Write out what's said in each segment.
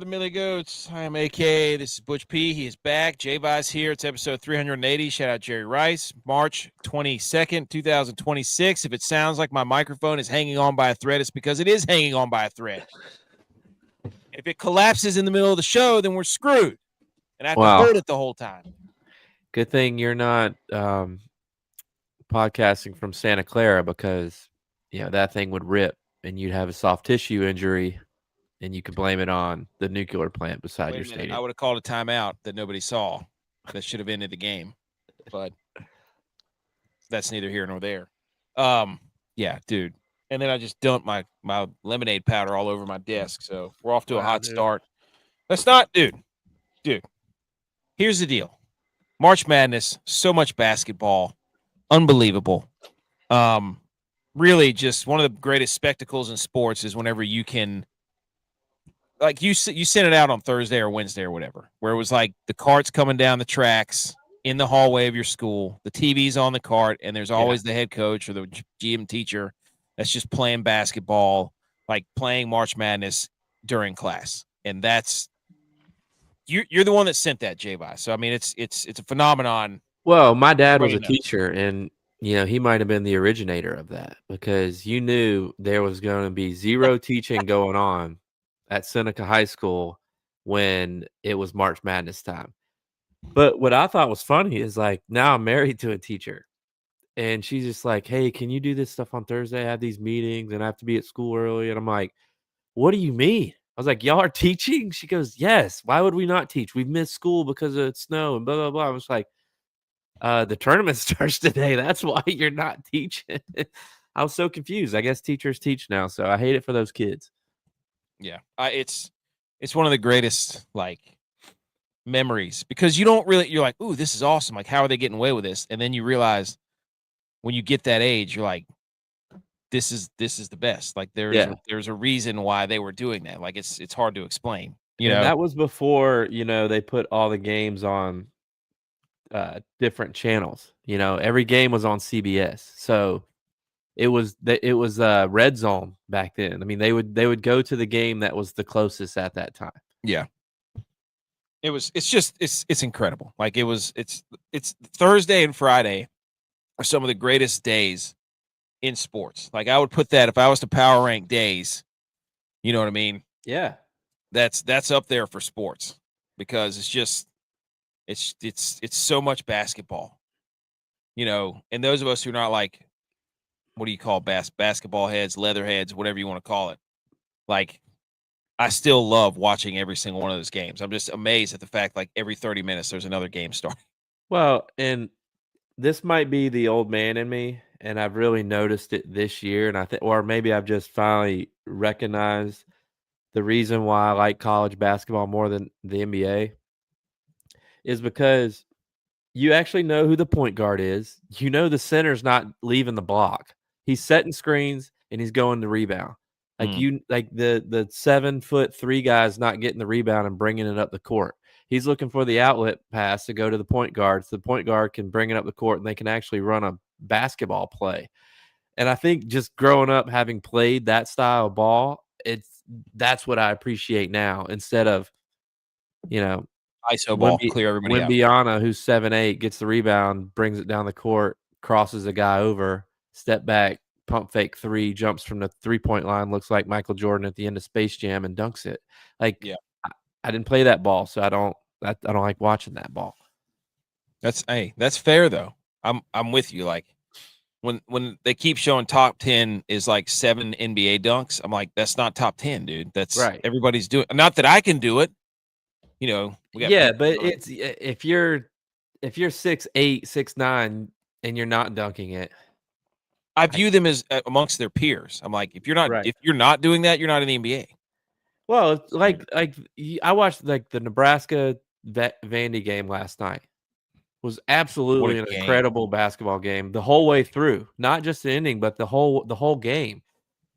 the Millie Goats. I am AK. This is Butch P. He is back. G.U.Y.S here. It's episode 380. Shout out Jerry Rice. March 22nd, 2026. If it sounds like my microphone is hanging on by a thread, it's because it is hanging on by a thread. If it collapses in the middle of the show, then we're screwed. And I have to hold it the whole time. Good thing you're not podcasting from Santa Clara, because that thing would rip and you'd have a soft tissue injury. And you could blame it on the nuclear plant beside your stadium. I would have called a timeout that nobody saw. That should have ended the game. But that's neither here nor there. Yeah, dude. And then I just dumped my lemonade powder all over my desk. So we're off to a hot start. That's not, dude. Here's the deal. March Madness, so much basketball. Unbelievable. Really just one of the greatest spectacles in sports is whenever you can, like you sent it out on Thursday or Wednesday or whatever, where it was like the carts coming down the tracks in the hallway of your school, the TV's on the cart, and there's always the head coach or the GM teacher that's just playing basketball, like playing March Madness during class. And that's you're the one that sent that, G.U.Y.S. So I mean, it's a phenomenon. Well, my dad was a teacher, and he might have been the originator of that, because you knew there was going to be zero teaching going on at Seneca High School when it was March Madness time. But what I thought was funny is, like, now I'm married to a teacher, and she's just like, hey, can you do this stuff on Thursday? I have these meetings and I have to be at school early. And I'm like, what do you mean? I was like, y'all are teaching? She goes, yes. Why would we not teach? We've missed school because of snow and blah, blah, blah. I was like, the tournament starts today. That's why you're not teaching. I was so confused. I guess teachers teach now, so I hate it for those kids. Yeah, it's one of the greatest, like, memories, because you're like, ooh, this is awesome. Like, how are they getting away with this? And then you realize when you get that age, you're like, this is the best. Like, there's a reason why they were doing that. Like, it's hard to explain. And that was before they put all the games on different channels. Every game was on CBS, so it was Red Zone back then. I mean, they would go to the game that was the closest at that time. Yeah, it's incredible. Like, it's Thursday and Friday are some of the greatest days in sports. Like, I would put that, if I was to power rank days, you know what I mean? Yeah, that's up there for sports, because it's so much basketball, and those of us who are not, like, what do you call basketball heads, leather heads, whatever you want to call it, like, I still love watching every single one of those games. I'm just amazed at the fact, like, every 30 minutes there's another game starting. Well, and this might be the old man in me, and I've really noticed it this year, and I think, or maybe I've just finally recognized the reason why I like college basketball more than the NBA is because you actually know who the point guard is. The center's not leaving the block. He's setting screens and he's going to rebound. Like the 7'3" guy's not getting the rebound and bringing it up the court. He's looking for the outlet pass to go to the point guard, so the point guard can bring it up the court and they can actually run a basketball play. And I think just growing up having played that style of ball, that's what I appreciate now, instead of ISO ball, clear everybody out. Wimbiana, who's 7'8", gets the rebound, brings it down the court, crosses the guy over, step back, pump fake three, jumps from the 3-point line, looks like Michael Jordan at the end of Space Jam, and dunks it. Like, I didn't play that ball, so I don't like watching that ball. That's fair though. I'm with you. Like, when they keep showing top 10 is like 7 NBA dunks, I'm like, that's not top 10, dude. That's right. Everybody's doing. Not that I can do it. But it's if you're 6'8", 6'9", and you're not dunking it, I view them as amongst their peers. I'm like, if you're not doing that, you're not in the NBA. Well, it's like I watched, like, the Nebraska Vandy game last night. It was absolutely an incredible basketball game the whole way through, not just the ending, but the whole game.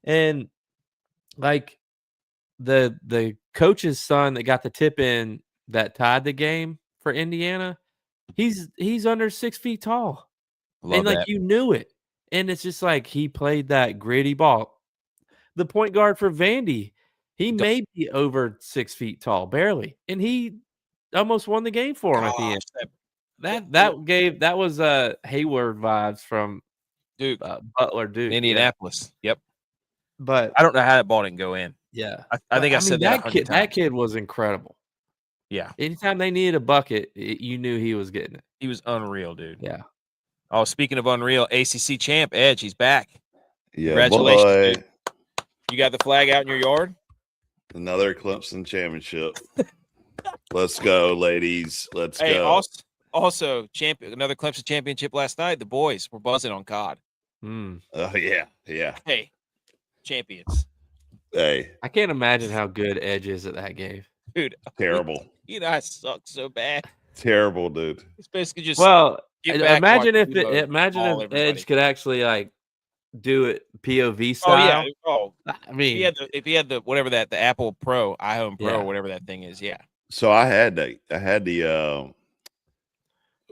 And, like, the coach's son that got the tip in that tied the game for Indiana, he's under 6 feet tall. Love that. You knew it. And it's just like, he played that gritty ball. The point guard for Vandy, He may be over 6 feet tall, barely, and he almost won the game for him at the end. That was Hayward vibes from Duke, Butler Duke, Indianapolis. Yeah. Yep. But I don't know how that ball didn't go in. yeah, I think I said that 100 times. That kid was incredible. Yeah. Anytime they needed a bucket, you knew he was getting it. He was unreal, dude. Yeah. Oh, speaking of unreal, ACC champ Edge, he's back. Yeah, Congratulations, boy. dude. You got the flag out in your yard? Another Clemson championship. Let's go, ladies. Let's go. Also, another Clemson championship last night. The boys were buzzing on COD. Oh, yeah. Hey, champions. Hey. I can't imagine how good Edge is at that game. Dude. Terrible. I suck so bad. Terrible, dude. It's basically just imagine if Edge could actually like do it POV style. Oh yeah. I mean, if he had the whatever the Apple Pro, iHome Pro, or whatever that thing is, yeah. So I had the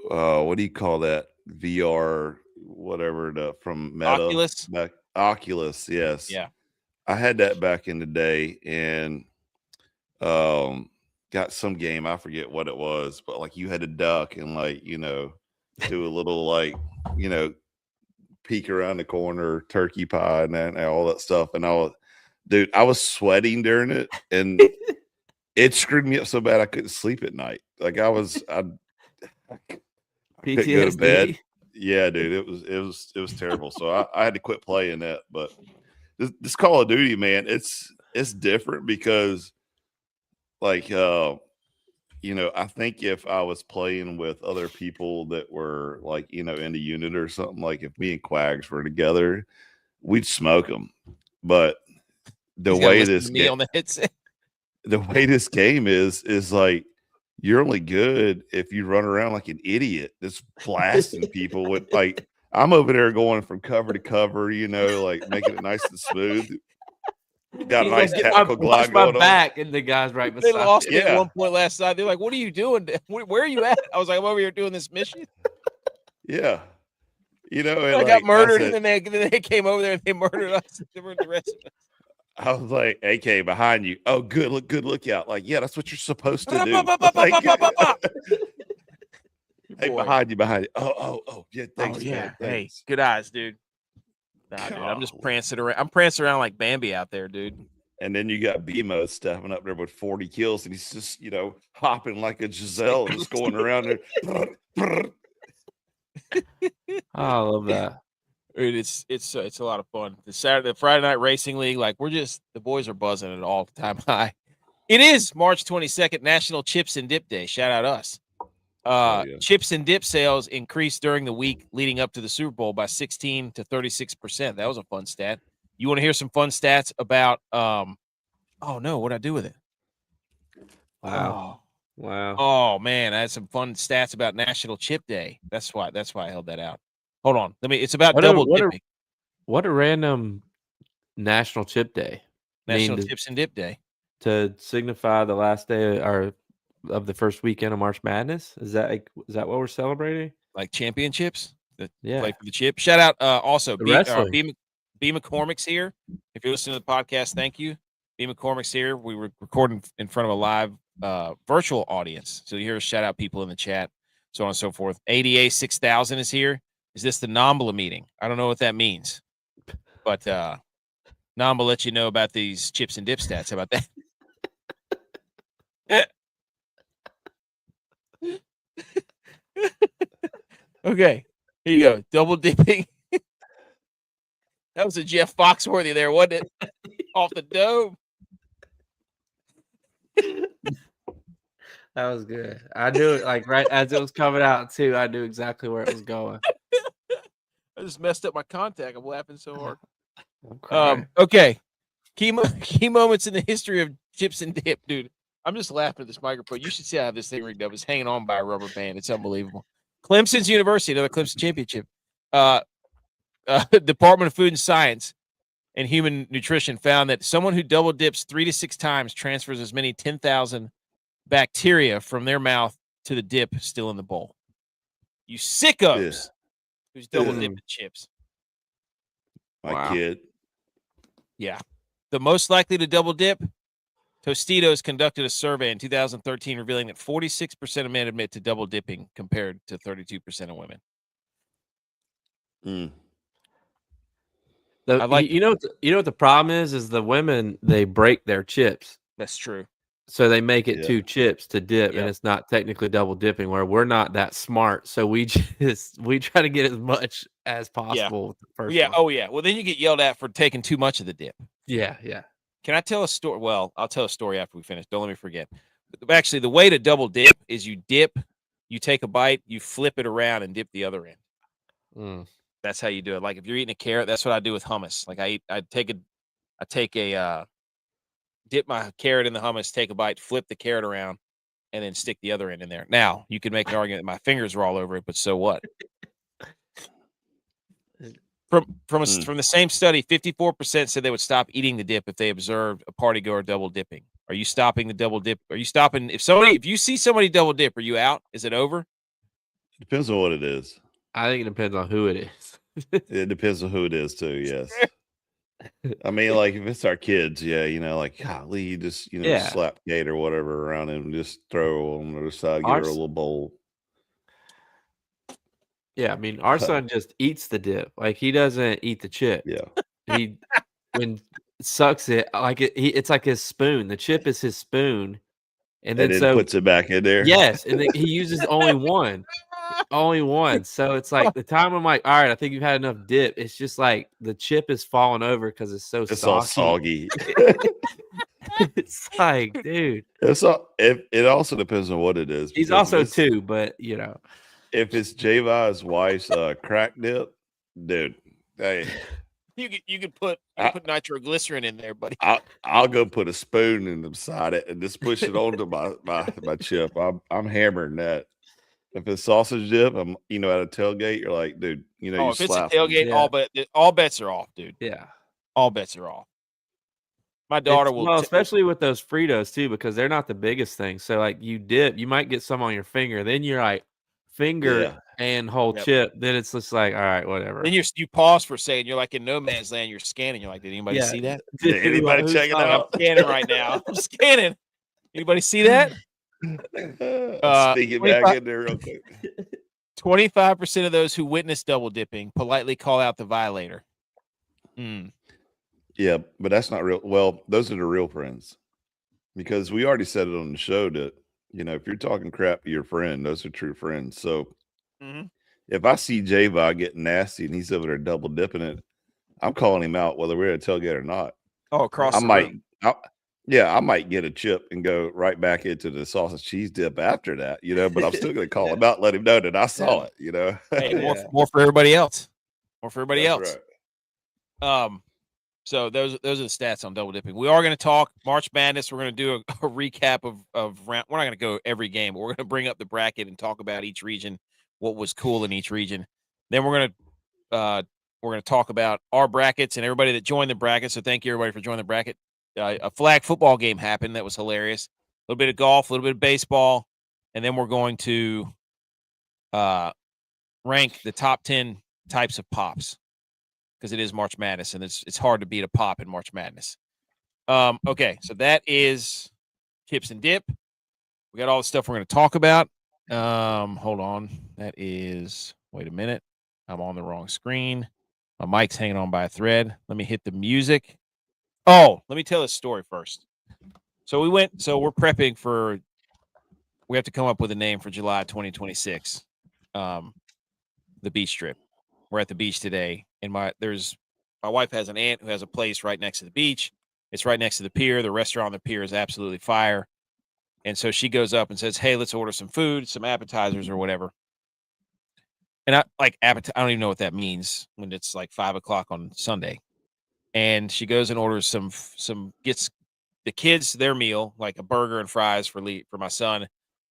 what do you call that? VR, whatever from Meta. Oculus, yes. Yeah. I had that back in the day and got some game, I forget what it was, but like you had to duck and like, do a little like, peek around the corner, turkey pie and all that stuff. And I was sweating during it and it screwed me up so bad I couldn't sleep at night. Like I couldn't go to bed. Yeah, dude, it was terrible. So I had to quit playing that. But this Call of Duty, man, it's different because like I think if I was playing with other people that were like, in the unit or something, like if me and Quags were together, we'd smoke them. But the way this game is like, you're only good if you run around like an idiot, just blasting people with like, I'm over there going from cover to cover, like making it nice and smooth. Got a nice tactical glide going on. Back and the guys right beside. They lost me at one point last night. They're like, "What are you doing? Where are you at?" I was like, "I'm over here doing this mission." Yeah, and I got murdered, and then they came over there and they murdered us. They murdered the rest of us. I was like, "AK behind you." Oh, good lookout. Like, yeah, that's what you're supposed to do. Hey, behind you. Oh, yeah, thanks. Yeah, hey, good eyes, dude. Nah, dude, I'm just prancing around. I'm prancing around like Bambi out there, dude. And then you got BMO stepping up there with 40 kills, and he's just, hopping like a Giselle, just going around there. I love that. Dude, it's a lot of fun. The Friday Night Racing League, like the boys are buzzing at all time high. It is March 22nd, National Chips and Dip Day. Shout out us. Chips and dip sales increased during the week leading up to the Super Bowl by 16 to 36%. That was a fun stat. You want to hear some fun stats about oh no, what'd I do with it? Wow. Oh man, I had some fun stats about National Chip Day. That's why I held that out. Hold on. It's about double dipping. What a random National Chip Day. National Chips and Dip Day. To signify the last day of the first weekend of March Madness? Is that what we're celebrating? Like championships? Play for the chip. Shout out also B McCormick's here. If you're listening to the podcast, thank you. B McCormick's here. We were recording in front of a live virtual audience. So you hear us shout out people in the chat, so on and so forth. ADA 6000 is here. Is this the NAMBLA meeting? I don't know what that means. But NAMBLA let you know about these chips and dip stats. How about that? Okay, here you go. Double dipping. That was a Jeff Foxworthy there, wasn't it? Off the dome. That was good. I knew it, like right as it was coming out too. I knew exactly where it was going. I just messed up my contact. I'm laughing so hard. Okay. Key moments in the history of chips and dip, dude. I'm just laughing at this microphone. You should see how this thing rigged up. It's hanging on by a rubber band. It's unbelievable. Clemson's University, another Clemson championship. Department of Food and Science and Human Nutrition found that someone who double dips 3 to 6 times transfers as many 10,000 bacteria from their mouth to the dip still in the bowl. You sickos who's double dipping chips. My kid. Yeah. The most likely to double dip, Tostitos conducted a survey in 2013 revealing that 46% of men admit to double dipping compared to 32% of women. Mm. You know what the problem is the women, they break their chips. That's true. So they make it Yeah. 2 chips to dip, Yep. and it's not technically double dipping. Where we're not that smart, so we try to get as much as possible. With the first Yeah. one. Oh, yeah. Well, then you get yelled at for taking too much of the dip. Yeah. Can I tell a story? Well, I'll tell a story after we finish. Don't let me forget. Actually, the way to double dip is you dip, you take a bite, you flip it around and dip the other end. Mm. That's how you do it. Like if you're eating a carrot, that's what I do with hummus. Like I take a dip my carrot in the hummus, take a bite, flip the carrot around, and then stick the other end in there. Now you can make an argument that my fingers were all over it, but so what? From the same study, 54% said they would stop eating the dip if they observed a party goer double dipping. Are you stopping the double dip? Are you stopping if you see somebody double dip? Are you out? Is it over? Depends on what it is. I think it depends on who it is. It depends on who it is too. Yes. I mean, like if it's our kids, yeah, like golly, you just slap Kate or whatever around and just throw on the other side, give her a little bowl. Yeah, I mean, our son just eats the dip. Like he doesn't eat the chip. Yeah. He sucks it like it's like his spoon. The chip is his spoon, and then puts it back in there. Yes, and then he uses only one. Only one. So it's like the time I'm like, all right, I think you've had enough dip. It's just like the chip is falling over because it's so It's soggy. all soggy. It's like, dude. It also depends on what it is. He's also 2, but if it's G.U.Y.'s wife's crack dip, dude, hey, you could put nitroglycerin in there, buddy. I'll go put a spoon in beside it and just push it onto my chip. I'm hammering that. If it's sausage dip, I'm at a tailgate. You're like, dude, if it's a tailgate, all bets are off, dude. Yeah, all bets are off. My daughter will, especially with those Fritos too, because they're not the biggest thing. So like you dip, you might get some on your finger. Then you're like finger and whole chip. Then it's just like, all right, whatever. Then you pause for a second. You're like in no man's land. You're scanning. You're like, did anybody see that? Did anybody check it out? I'm scanning right now. I'm scanning. Anybody see that? Sneak it back in there real quick. 25% of those who witness double dipping politely call out the violator. Yeah, but that's not real. Well, those are the real friends, because we already said it on the show that if you're talking crap to your friend, those are true friends. So if I see J-Vi getting nasty and he's over there double dipping it, I'm calling him out whether we're at a tailgate or not. Oh, across the room. I might get a chip and go right back into the sausage cheese dip after that, but I'm still going to call him out, let him know that I saw it, Hey, more for everybody else. More for everybody else. Right. So those are the stats on double dipping. We are going to talk March Madness. We're going to do a recap of round. We're not going to go every game, but we're going to bring up the bracket and talk about each region, what was cool in each region. Then we're going to talk about our brackets and everybody that joined the bracket. So thank you everybody for joining the bracket. A flag football game happened that was hilarious. A little bit of golf, a little bit of baseball, and then we're going to rank the top 10 types of pops, because it is March Madness, and it's hard to beat a pop in March Madness. Okay, so that is Tips and Dip. We got all the stuff we're going to talk about. Hold on. Wait a minute. I'm on the wrong screen. My mic's hanging on by a thread. Let me hit the music. Oh, let me tell this story first. So we're prepping for, we have to come up with a name for July 2026. The beach trip. We're at the beach today, and my wife has an aunt who has a place right next to the beach. It's right next to the pier. The restaurant on the pier is absolutely fire. And so she goes up and says, hey, let's order some food, some appetizers or whatever. And I don't even know what that means when it's like 5:00 on Sunday. And she goes and orders gets the kids their meal, like a burger and fries for my son,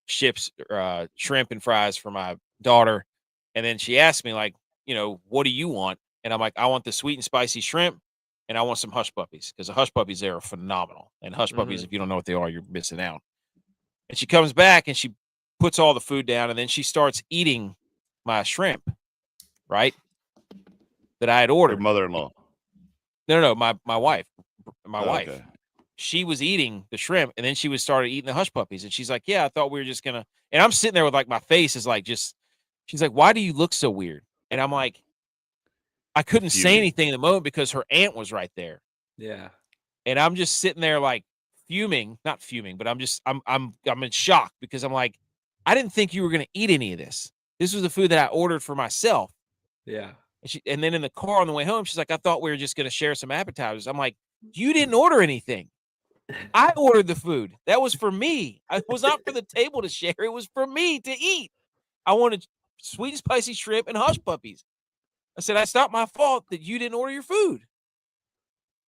shrimp and fries for my daughter. And then she asked me, like, what do you want? And I'm like, I want the sweet and spicy shrimp, and I want some hush puppies, because the hush puppies there are phenomenal. And hush puppies, if you don't know what they are, you're missing out. And she comes back and she puts all the food down, and then she starts eating my shrimp, right? That I had ordered. Your mother-in-law. No, my wife. My wife. Okay. she was eating the shrimp, and then she started eating the hush puppies. And she's like, yeah, I thought we were just going to, and I'm sitting there with like, my face is like, just, she's like, why do you look so weird? And I'm like, I couldn't say anything in the moment because her aunt was right there. Yeah. And I'm just sitting there like fuming, not fuming, but I'm in shock because I'm like, I didn't think you were going to eat any of this. This was the food that I ordered for myself. Yeah. And then in the car on the way home, she's like, I thought we were just going to share some appetizers. I'm like, you didn't order anything. I ordered the food. That was for me. It was not for the table to share. It was for me to eat. I wanted sweet and spicy shrimp and hush puppies. I said, it's not my fault that you didn't order your food.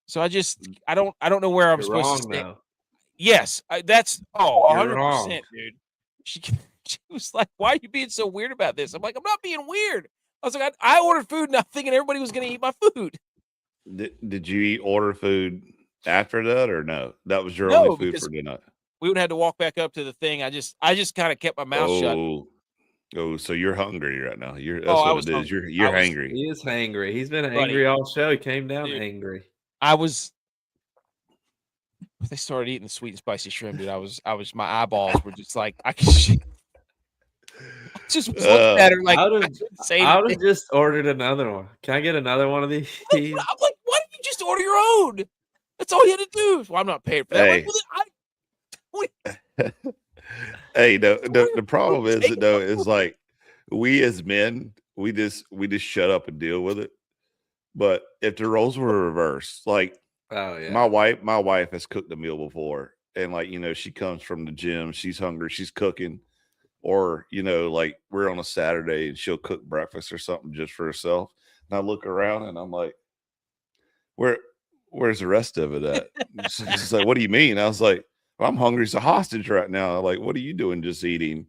So I don't know where I'm supposed to stand. Though. Yes, that's 100%, dude. She was like, why are you being so weird about this? I'm like, I'm not being weird. I was like, I ordered food not thinking everybody was going to eat my food. Did you order food after that or no? That was your only food for dinner. We would have had to walk back up to the thing. I just kind of kept my mouth shut. Oh, so you're hungry right now. That's what it is. You're hangry. He is hangry. He's been angry all show. He came down angry. They started eating the sweet and spicy shrimp, dude. My eyeballs were just like, I just was looking at her like, I would have just ordered another one. Can I get another one of these? I'm like, why didn't you just order your own? That's all you had to do. Well, I'm not paying for that. Hey. Hey, the problem is like we as men, we just shut up and deal with it. But if the roles were reversed, like my wife has cooked a meal before, and like she comes from the gym, she's hungry, she's cooking, or like we're on a Saturday and she'll cook breakfast or something just for herself, and I look around and I'm like, where's the rest of it at? She's like, what do you mean? I was like, well, I'm hungry as a hostage right now. Like, what are you doing just eating?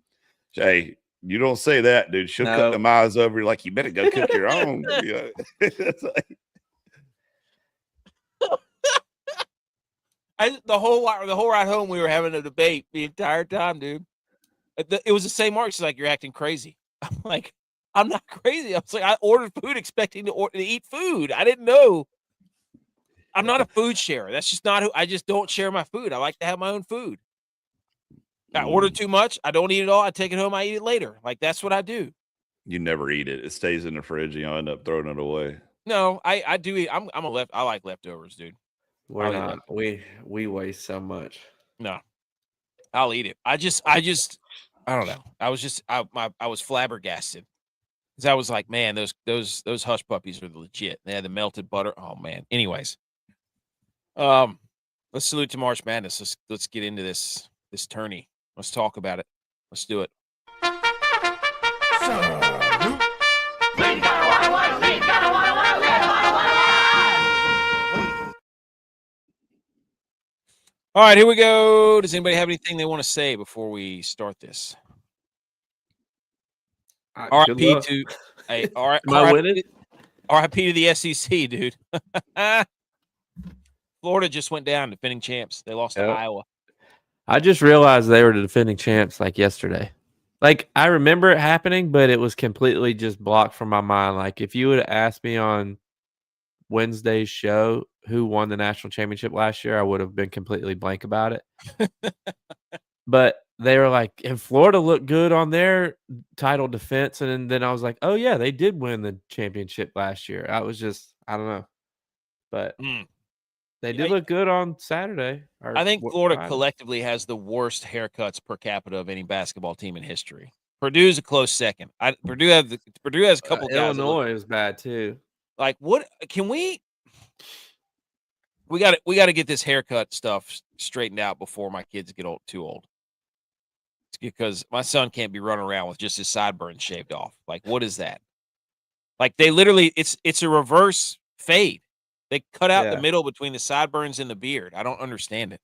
Hey, you don't say that, dude. She'll cut them eyes over like, you better go cook your own. It's like, the whole ride home, we were having a debate the entire time, dude. It was the same mark. She's like, you're acting crazy. I'm like, I'm not crazy. I was like, I ordered food expecting to eat food. I didn't know. I'm not a food sharer. That's just not who. I just don't share my food. I like to have my own food. I order too much. I don't eat it all. I take it home. I eat it later. Like, that's what I do. You never eat it. It stays in the fridge. And you'll end up throwing it away. No, I do eat. I like leftovers, dude. We're not. We waste so much. No, I'll eat it. I don't know. I was flabbergasted because I was like, man, those hush puppies are legit. They had the melted butter. Oh man. Anyways, let's salute to March Madness. Let's get into this tourney. Let's talk about it. Let's do it. All right, here we go. Does anybody have anything they want to say before we start this? RIP to RIP to the SEC, dude. Florida just went down, defending champs. They lost to Iowa. I just realized they were the defending champs like yesterday. Like, I remember it happening, but it was completely just blocked from my mind. Like, if you would have asked me on Wednesday's show who won the national championship last year, I would have been completely blank about it. But they were like, and Florida looked good on their title defense. And then I was like, oh, yeah, they did win the championship last year. I was just, I don't know. But they did look good on Saturday. I think Florida collectively has the worst haircuts per capita of any basketball team in history. Purdue's a close second. Purdue has a couple guys. Illinois is bad too. Like, what can we got to get this haircut stuff straightened out before my kids get too old. It's because my son can't be running around with just his sideburns shaved off. Like, what is that? Like, they literally, it's a reverse fade. They cut out the middle between the sideburns and the beard. I don't understand it.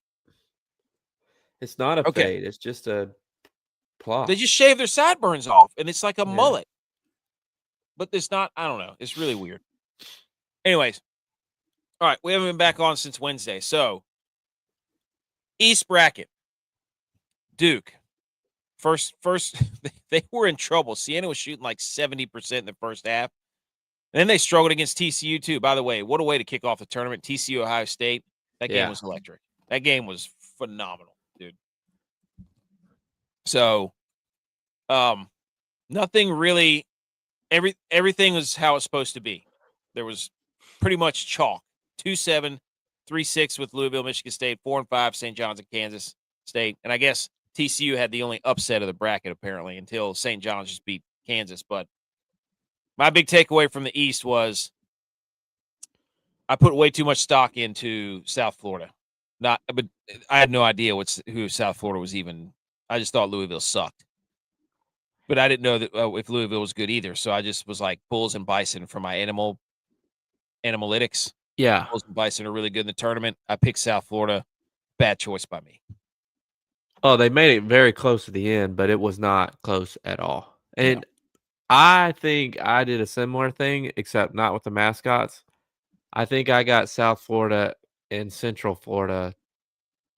It's not a fade. It's just a plot. They just shave their sideburns off, and it's like a mullet. But it's not, I don't know. It's really weird. Anyways. All right. We haven't been back on since Wednesday. So, East bracket. Duke. First, they were in trouble. Siena was shooting like 70% in the first half. And then they struggled against TCU too. By the way, what a way to kick off the tournament. TCU, Ohio State. That game was electric. That game was phenomenal, dude. So, nothing really. Everything was how it's supposed to be. There was pretty much chalk. 2-7, 3-6 with Louisville, Michigan State, 4-5 St. John's and Kansas State, and I guess TCU had the only upset of the bracket apparently until St. John's just beat Kansas. But my big takeaway from the East was I put way too much stock into South Florida. But I had no idea who South Florida was even. I just thought Louisville sucked. But I didn't know that if Louisville was good either. So I just was like Bulls and Bison for my analytics. Yeah. Bulls and Bison are really good in the tournament. I picked South Florida. Bad choice by me. Oh, they made it very close to the end, but it was not close at all. And I think I did a similar thing, except not with the mascots. I think I got South Florida and Central Florida,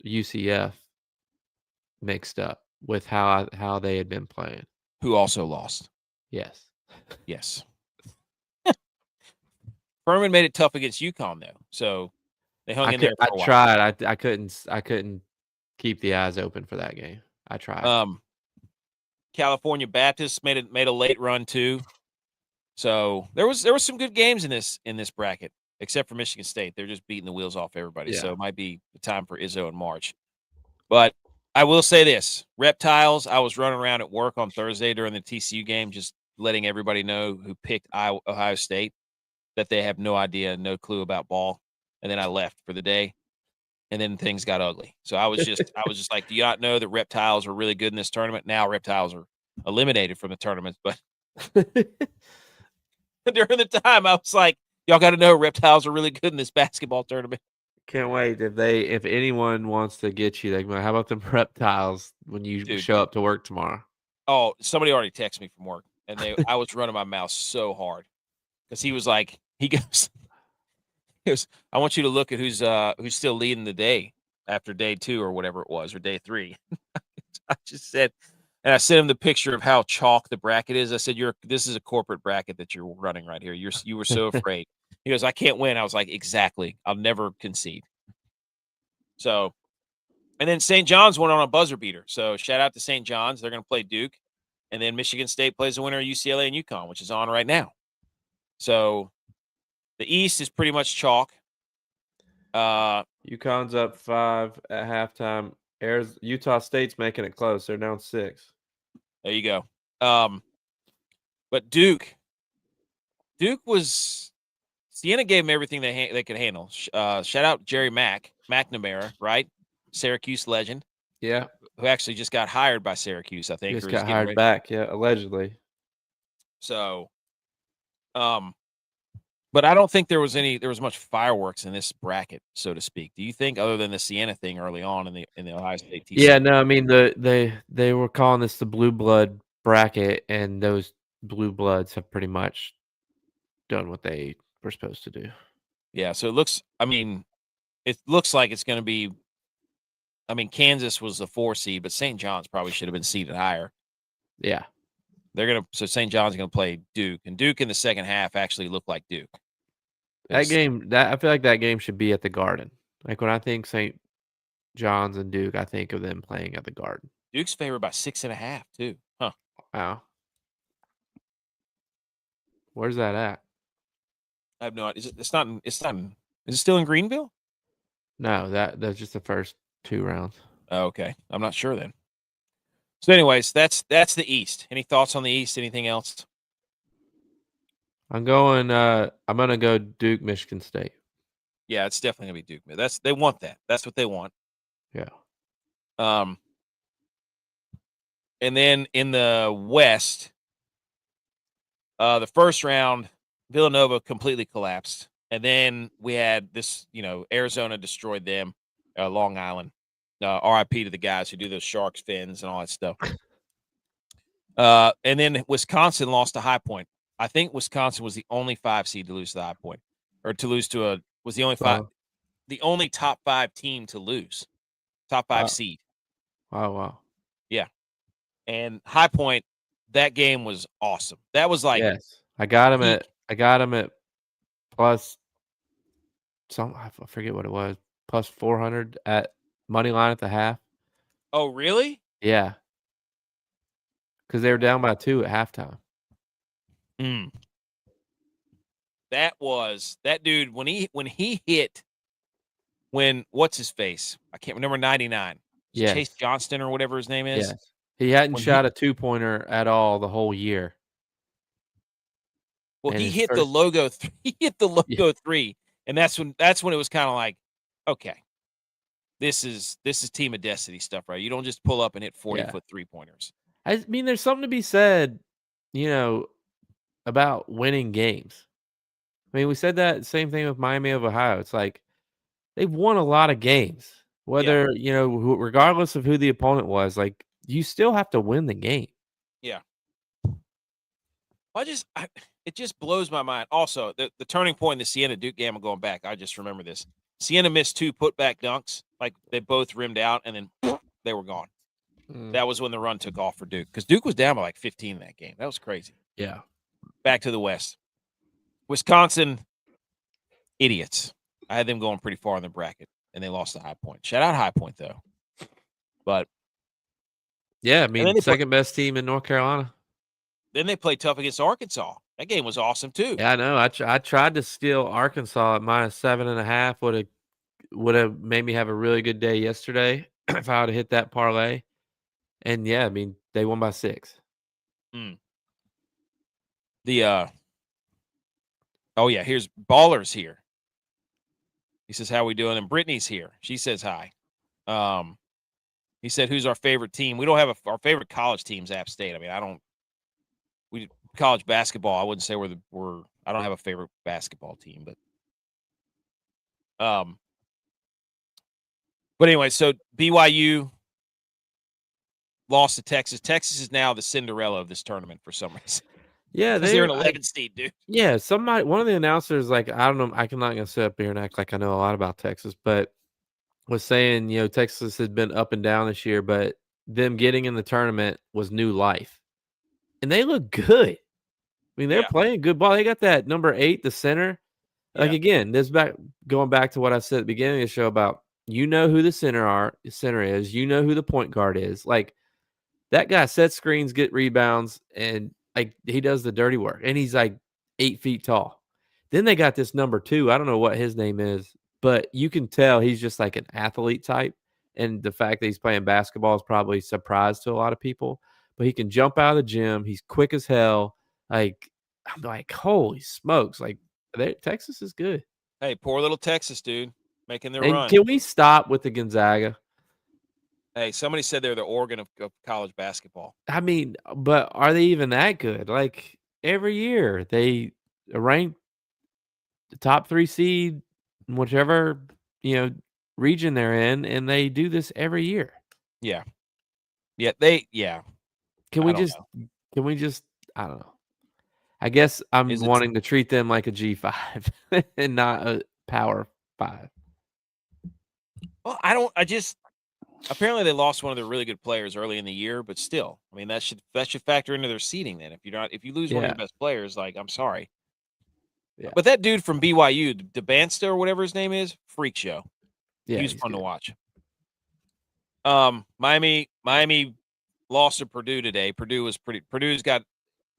UCF, mixed up with how they had been playing. Who also lost. Yes. Yes. Furman made it tough against UConn though, so they hung in there. For a while. Tried. I couldn't keep the eyes open for that game. I tried. California Baptist made a late run too. So there was some good games in this bracket, except for Michigan State. They're just beating the wheels off everybody. Yeah. So it might be the time for Izzo in March. But I will say this: Reptiles. I was running around at work on Thursday during the TCU game, just letting everybody know who picked Ohio State that they have no idea, no clue about ball. And then I left for the day, and then things got ugly. So I was just like, do you not know that Reptiles are really good in this tournament? Now Reptiles are eliminated from the tournament, but during the time I was like, y'all got to know Reptiles are really good in this basketball tournament. Can't wait if anyone wants to get you, like, how about them Reptiles when you show up to work tomorrow? Oh, somebody already texted me from work, and I was running my mouth so hard because he was like, he goes, I want you to look at who's still leading the day after day 2 or whatever it was, or day 3. I just said, and I sent him the picture of how chalk the bracket is. I said, this is a corporate bracket that you're running right here. You were so afraid. He goes, I can't win. I was like, exactly. I'll never concede. So, and then St. John's went on a buzzer beater. So shout out to St. John's. They're going to play Duke. And then Michigan State plays the winner of UCLA and UConn, which is on right now. So the East is pretty much chalk. UConn's up 5 at halftime. Utah State's making it close. They're down 6. There you go. But Duke was Siena gave them everything they could handle. Shout out Jerry McNamara, right? Syracuse legend. Yeah. Who actually just got hired by Syracuse, I think. Just got hired back, yeah, allegedly. So, but I don't think there was much fireworks in this bracket, so to speak. Do you think, other than the Siena thing early on in the Ohio State TCU? Yeah, no, I mean they were calling this the blue blood bracket, and those blue bloods have pretty much done what they were supposed to do. Yeah, so it looks like it's going to be. I mean, Kansas was the 4 seed, but St. John's probably should have been seeded higher. Yeah. So St. John's going to play Duke, and Duke in the second half actually looked like Duke. I feel like that game should be at the Garden. Like, when I think St. John's and Duke, I think of them playing at the Garden. Duke's favored by 6.5 too. Huh. Wow. Where's that at? I have no idea. It's not. Is it still in Greenville? No, that's just the first 2 rounds. Oh, okay. I'm not sure then. So anyways, that's the East. Any thoughts on the East? Anything else? I'm going to go Duke, Michigan State. Yeah, it's definitely going to be Duke. They want that. That's what they want. Yeah. And then in the West, the first round, Villanova completely collapsed. And then we had this, Arizona destroyed them, Long Island. RIP to the guys who do those sharks fins and all that stuff. And then Wisconsin lost to High Point. I think Wisconsin was the only 5 seed to lose to the High Point, or to lose to was the only 5, the only top 5 team to lose, top 5 seed. Wow. Yeah. And High Point, that game was awesome. That was like, yes, I got him at plus some, I forget what it was, plus 400 at money line at the half. Oh, really? Yeah, because they were down by 2 at halftime. Mm. That dude when he hit what's his face? I can't remember 99. Yes. Chase Johnston or whatever his name is. Yes. He hadn't When shot a 2-pointer at all the whole year. Well, And he his hit the first- logo. He hit the logo Yeah. 3, and that's when it was kind of like, okay, this is Team of Destiny stuff, right? You don't just pull up and hit 40-foot 3-pointers. I mean, there's something to be said, about winning games. I mean, we said that same thing with Miami of Ohio. It's like they've won a lot of games, whether regardless of who the opponent was. Like you still have to win the game. Yeah. It just blows my mind. Also, the turning point in the Siena Duke game, I'm going back. I just remember this. Siena missed 2 putback dunks, like they both rimmed out, and then they were gone. That was when the run took off for Duke, because Duke was down by like 15 in that game. That was crazy. Yeah. Back to the West. Wisconsin, idiots. I had them going pretty far in the bracket, and they lost to High Point. Shout out High Point, though. But yeah, I mean, second best team in North Carolina. Then they played tough against Arkansas. That game was awesome too. Yeah, I know. I tried to steal Arkansas at -7.5. Would have made me have a really good day yesterday if I would have hit that parlay. And yeah, I mean, they won by 6. Here's Ballers here. He says, how we doing? And Brittany's here. She says hi. He said, who's our favorite team? We don't have our favorite college team's App State. I mean, college basketball, I wouldn't say I don't have a favorite basketball team, but anyway, so BYU lost to Texas. Texas is now the Cinderella of this tournament for some reason. Yeah, they're an 11 seed, dude. Yeah, one of the announcers, like, I don't know, I'm not gonna sit up here and act like I know a lot about Texas, but was saying, Texas had been up and down this year, but them getting in the tournament was new life. And they look good. I mean, they're playing good ball. They got that number 8, the center. Like, again, going back to what I said at the beginning of the show about, who the center is, who the point guard is. Like, that guy sets screens, get rebounds, and like he does the dirty work. And he's like 8 feet tall. Then they got this number 2. I don't know what his name is, but you can tell he's just like an athlete type. And the fact that he's playing basketball is probably a surprise to a lot of people. But he can jump out of the gym. He's quick as hell. Like, I'm like, holy smokes. Like, Texas is good. Hey, poor little Texas, dude, making their run. Can we stop with the Gonzaga? Hey, somebody said they're the Oregon of college basketball. I mean, but are they even that good? Like, every year they rank the top 3 seed in whichever, region they're in, and they do this every year. Yeah. Can we just I don't know. I guess I'm wanting to treat them like a G5 and not a Power 5. Well, apparently they lost one of their really good players early in the year, but still, I mean, that should factor into their seeding then. If you lose one of your best players, like, I'm sorry. Yeah. But that dude from BYU, DeBansta or whatever his name is, freak show. Yeah, he's fun to watch. Miami lost to Purdue today.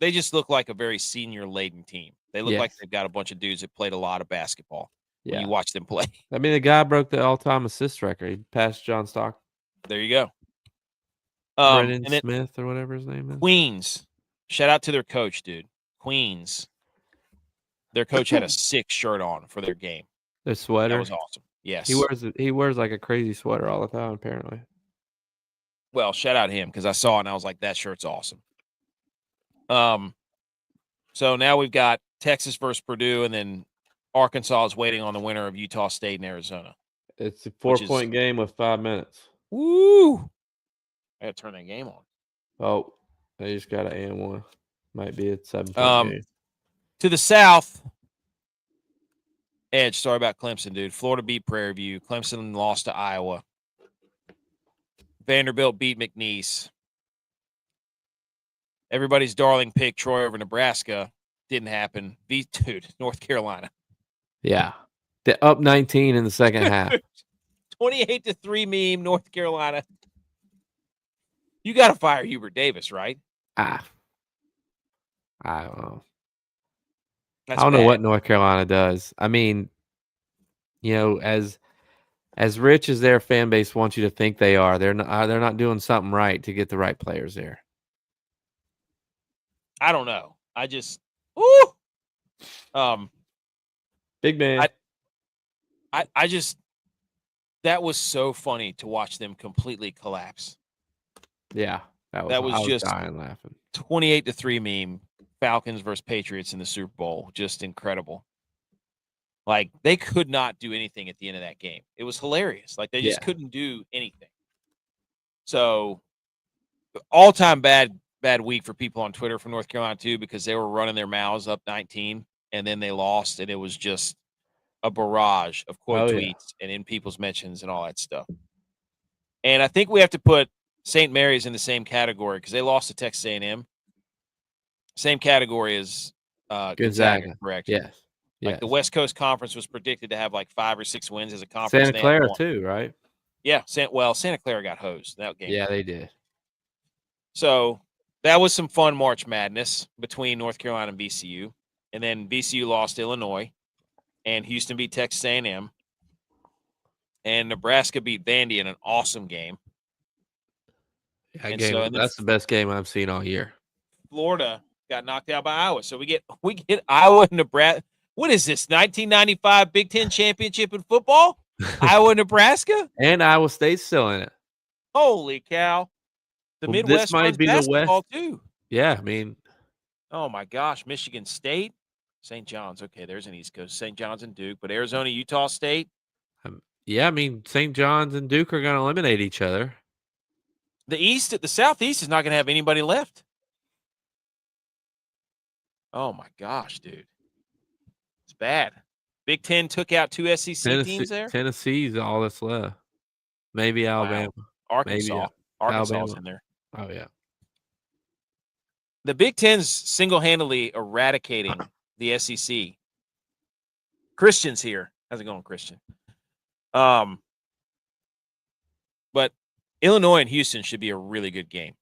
They just look like a very senior laden team. They look like they've got a bunch of dudes that played a lot of basketball when you watch them play. I mean, the guy broke the all-time assist record. He passed John Stockton. There you go. Brennan Smith or whatever his name is. Queens. Shout out to their coach, dude. Queens. Their coach had a sick shirt on for their game. Their sweater. That was awesome. Yes. He wears like a crazy sweater all the time, apparently. Well, shout out to him, because I saw it and I was like, that shirt's awesome. So now we've got Texas versus Purdue, and then Arkansas is waiting on the winner of Utah State and Arizona. It's a 4-point game with 5 minutes. Woo! I got to turn that game on. Oh, they just got an and-1. Might be a 7-point game. To the south, Edge, sorry about Clemson, dude. Florida beat Prairie View. Clemson lost to Iowa. Vanderbilt beat McNeese. Everybody's darling pick, Troy over Nebraska. Didn't happen. Dude, North Carolina. Yeah. They're up 19 in the second half. 28-3 meme, North Carolina. You got to fire Hubert Davis, right? I don't know. That's I don't know bad. what North Carolina does. I mean, as rich as their fan base wants you to think they are, they're not doing something right to get the right players there. I don't know. I just, ooh. Big man. I just, that was so funny to watch them completely collapse. Yeah, that was just dying laughing. 28-3 meme. Falcons versus Patriots in the Super Bowl, just incredible. Like they could not do anything at the end of that game. It was hilarious. Like they just couldn't do anything. So, all-time bad week for people on Twitter from North Carolina too, because they were running their mouths up 19, and then they lost, and it was just a barrage of quote tweets and in people's mentions and all that stuff. And I think we have to put St. Mary's in the same category because they lost to Texas A&M. Same category as Gonzaga, correct? Yes. Like the West Coast Conference was predicted to have like 5 or 6 wins as a conference. Santa Clara too, right? Yeah. Santa Clara got hosed that game. Yeah, they did. So that was some fun March Madness between North Carolina and VCU. And then VCU lost to Illinois, and Houston beat Texas A&M. And Nebraska beat Vandy in an awesome game. Yeah, that's the best game I've seen all year. Florida got knocked out by Iowa. So we get Iowa and Nebraska. What is this, 1995 Big Ten championship in football? Iowa, Nebraska? And Iowa State's still in it. Holy cow. The Midwest this might be basketball the West too. Yeah, I mean. Oh, my gosh. Michigan State, St. John's. Okay, there's an East Coast. St. John's and Duke. But Arizona, Utah State. Yeah, I mean, St. John's and Duke are going to eliminate each other. The Southeast is not going to have anybody left. Oh, my gosh, dude. It's bad. Big Ten took out 2 SEC teams there. Tennessee's all that's left. Maybe Alabama. Wow. Arkansas. Maybe Arkansas's in there. Oh, yeah. The Big Ten's single-handedly eradicating the SEC. Christian's here. How's it going, Christian? But Illinois and Houston should be a really good game.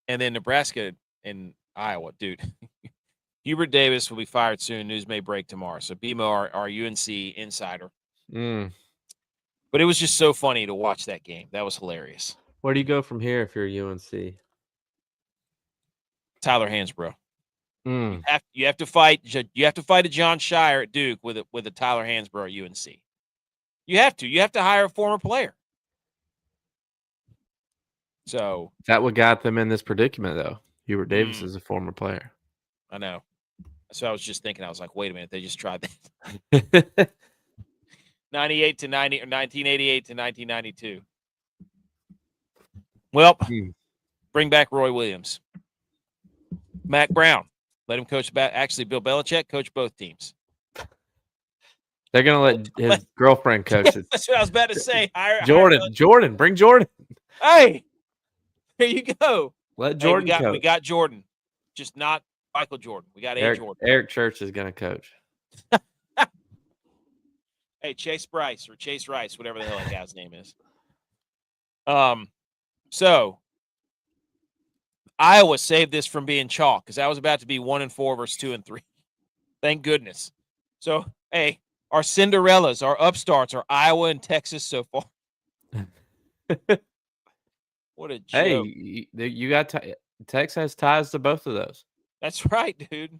And then Nebraska and Iowa, dude. Hubert Davis will be fired soon. News may break tomorrow. So BMO, our UNC insider. But it was just so funny to watch that game. That was hilarious. Where do you go from here if you're UNC? Tyler Hansbrough. You have to fight. You have to fight a John Shire at Duke with a Tyler Hansbrough at UNC. You have to. You have to hire a former player. So that what got them in this predicament, though. Hubert Davis is a former player. I know. So I was just thinking. I was like, wait a minute. They just tried that. 98 to 90 or 1988 to 1992. Well, bring back Roy Williams. Mac Brown. Let him coach back. Actually, Bill Belichick coach both teams. They're going to let his girlfriend coach it. That's what I was about to say. Jordan. Bring Jordan. Hey, there you go. Let Jordan coach. We got Jordan. Just not Michael Jordan. We got Jordan. Eric Church is going to coach. Hey, Chase Rice, whatever the hell that guy's name is. So Iowa saved this from being chalk because that was about to be 1-4 versus 2-3. Thank goodness. So, hey, our Cinderellas, our upstarts are Iowa and Texas so far. What a joke. Hey, you got Texas has ties to both of those. That's right, dude.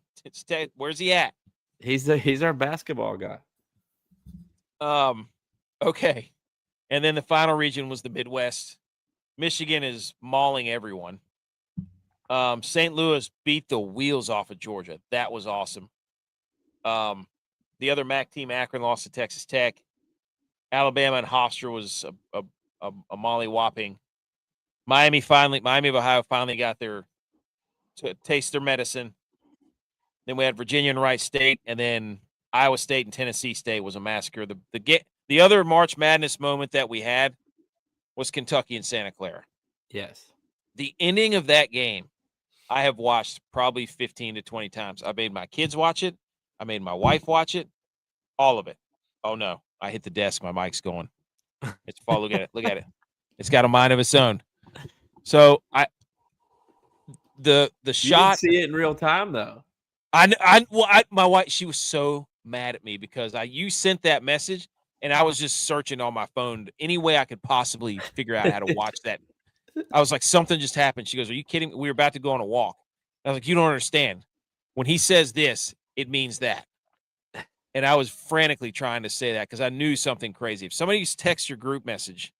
Where's he at? He's our basketball guy. Okay. And then the final region was the Midwest. Michigan is mauling everyone. St. Louis beat the wheels off of Georgia. That was awesome. The other MAC team, Akron, lost to Texas Tech. Alabama and Hofstra was a molly-whopping. Miami of Ohio finally got to taste their medicine. Then we had Virginia and Wright State, and then Iowa State and Tennessee State was a massacre. The other March Madness moment that we had was Kentucky and Santa Clara. Yes. The ending of that game, I have watched probably 15 to 20 times. I made my kids watch it. I made my wife watch it. All of it. Oh, no. I hit the desk. My mic's going. It's fall. Look at it. Look at it. It's got a mind of its own. So the You shot. didn't see it in real time though. My wife, she was so mad at me because you sent that message and I was just searching on my phone any way I could possibly figure out how to watch that. I was like, something just happened. She goes, "Are you kidding me? We were about to go on a walk." I was like, "You don't understand. When he says this, it means that." And I was frantically trying to say that because I knew something crazy. If somebody texts your group message,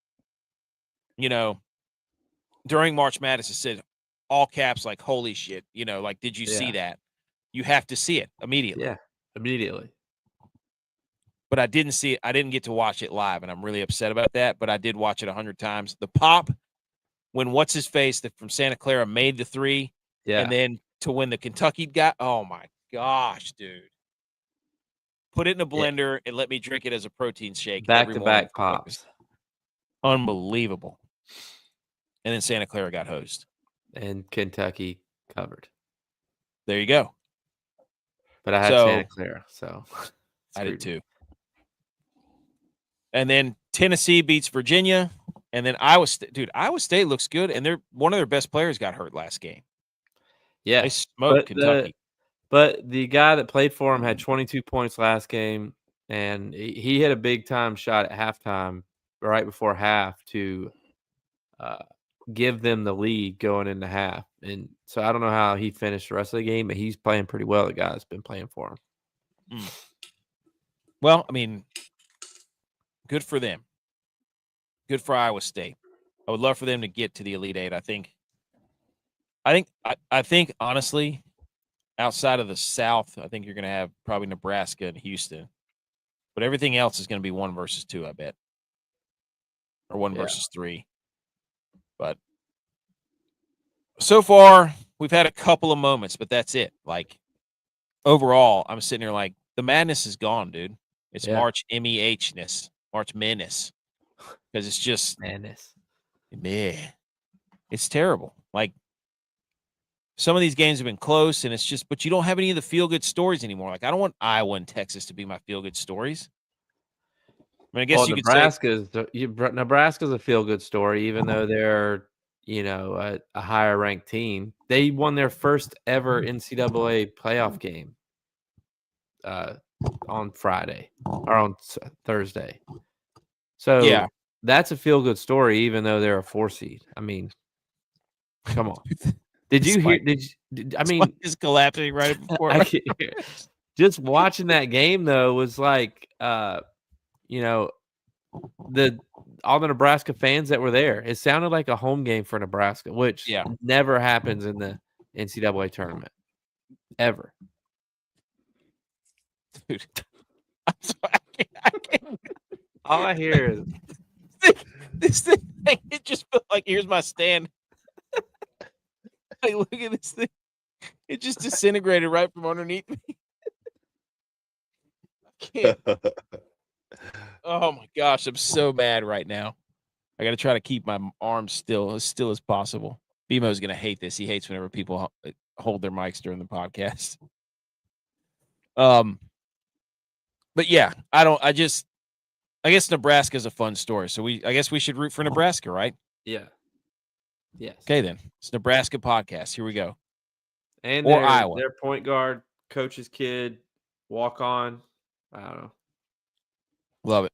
during March Madness, it said all caps, like, "Holy shit," like, "Did you see that?" You have to see it immediately. Yeah, immediately. But I didn't see it. I didn't get to watch it live, and I'm really upset about that. But I did watch it 100 times. The pop when what's his face from Santa Clara made the three, and then to when the Kentucky got. Oh my gosh, dude! Put it in a blender and let me drink it as a protein shake. Back every to morning back pops. Unbelievable. And then Santa Clara got hosed, and Kentucky covered. There you go. But I had Santa Clara, so I did too. And then Tennessee beats Virginia, and then Iowa State. Dude, Iowa State looks good, and one of their best players got hurt last game. Yeah, they smoked Kentucky. But the guy that played for him had 22 points last game, and he hit a big time shot at halftime, right before half, to give them the lead going into half. And so I don't know how he finished the rest of the game, but he's playing pretty well. The guy's been playing for him. Well, I mean, good for them. Good for Iowa State. I would love for them to get to the Elite Eight. I think honestly, outside of the South, I think you're going to have probably Nebraska and Houston, but everything else is going to be 1 versus 2, I bet, or 1 versus 3. But so far, we've had a couple of moments, but that's it. Like, overall, I'm sitting here like, the madness is gone, dude. It's March MEH-ness, March Madness, because it's just madness. It's terrible. Like, some of these games have been close, and it's just, but you don't have any of the feel-good stories anymore. Like, I don't want Iowa and Texas to be my feel-good stories. I mean, I guess you could say Nebraska's a feel-good story, even though they're, a higher ranked team. They won their first ever NCAA playoff game on Friday or on Thursday. So that's a feel-good story, even though they're a 4 seed. I mean, come on. Did you hear? I mean, just collapsing right before. Just watching that game though was like, all the Nebraska fans that were there. It sounded like a home game for Nebraska, which never happens in the NCAA tournament, ever. Dude, I'm sorry, I can't. All I hear is this thing. It just felt like, here's my stand. Like, look at this thing. It just disintegrated right from underneath me. I can't. Oh my gosh, I'm so mad right now. I got to try to keep my arms still as possible. BMO's going to hate this. He hates whenever people hold their mics during the podcast. But yeah, I guess Nebraska's a fun story. So I guess we should root for Nebraska, right? Yeah. Yes. Okay, then. It's Nebraska podcast. Here we go. And Iowa. Their point guard, coach's kid, walk on. I don't know. Love it.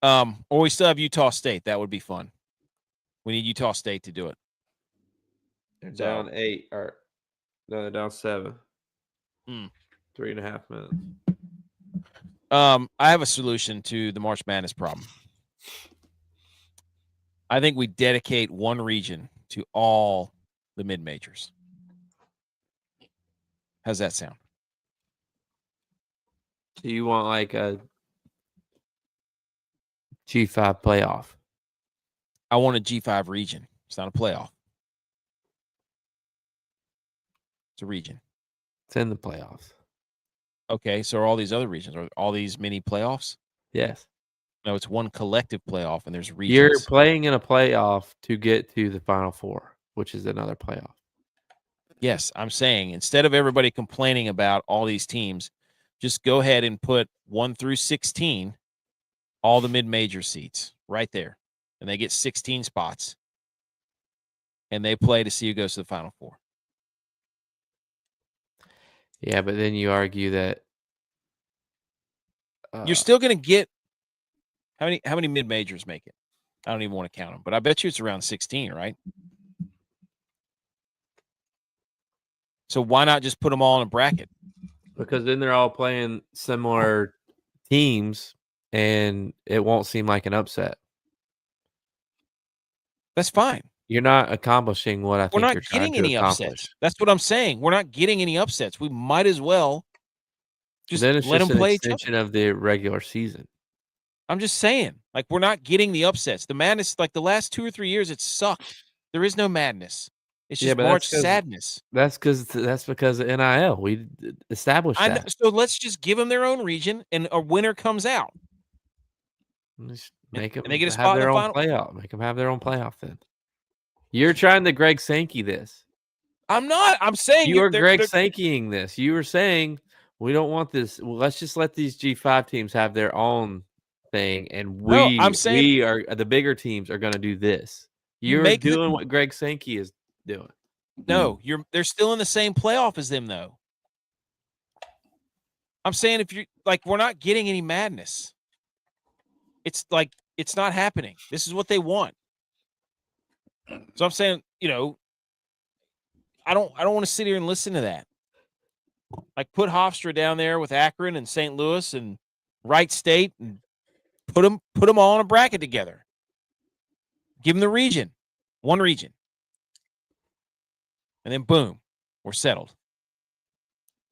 Or we still have Utah State. That would be fun. We need Utah State to do it. They're down 8, or no, they're down 7. 3.5 minutes. I have a solution to the March Madness problem. I think we dedicate one region to all the mid-majors. How's that sound? Do you want like a G5 playoff? I want a G5 region. It's not a playoff. It's a region. It's in the playoffs. Okay, so are all these other regions? Are all these mini playoffs? Yes. No, it's one collective playoff, and there's regions. You're playing in a playoff to get to the Final Four, which is another playoff. Yes, I'm saying instead of everybody complaining about all these teams, just go ahead and put 1 through 16 all the mid-major seats right there, and they get 16 spots, and they play to see who goes to the Final Four. Yeah, but then you argue that You're still going to get how many mid-majors make it? I don't even want to count them, but I bet you it's around 16, right? So why not just put them all in a bracket? because then they're all playing similar teams, and it won't seem like an upset. That's fine. You're not accomplishing what I We're think not you're trying getting to any accomplish. upsets. That's what I'm saying. We're not getting any upsets. We might as well just Then it's let them just an play each other. extension of the regular season. I'm just saying, like, we're not getting the upsets. The madness, like the last 2 or 3 years, it sucked. There is no madness. It's just but March sadness. That's because of NIL. We established I know, that. so let's just give them their own region, and a winner comes out. Just make them and they get a have spot in their the own final. playoff. Make them have their own playoff. Then you're trying to Greg Sankey this. I'm not. I'm saying You are Greg they're Sankeying this. You were saying we don't want this. Well, let's just let these G5 teams have their own thing, and No, I'm saying we are the bigger teams are going to do this. You're make doing what Greg Sankey is doing. No, they're still in the same playoff as them, though. I'm saying if you're like, we're not getting any madness. It's like it's not happening. This is what they want. So I'm saying, I don't want to sit here and listen to that. Like, put Hofstra down there with Akron and St. Louis and Wright State, and put them all in a bracket together. Give them the region, one region, and then boom, we're settled.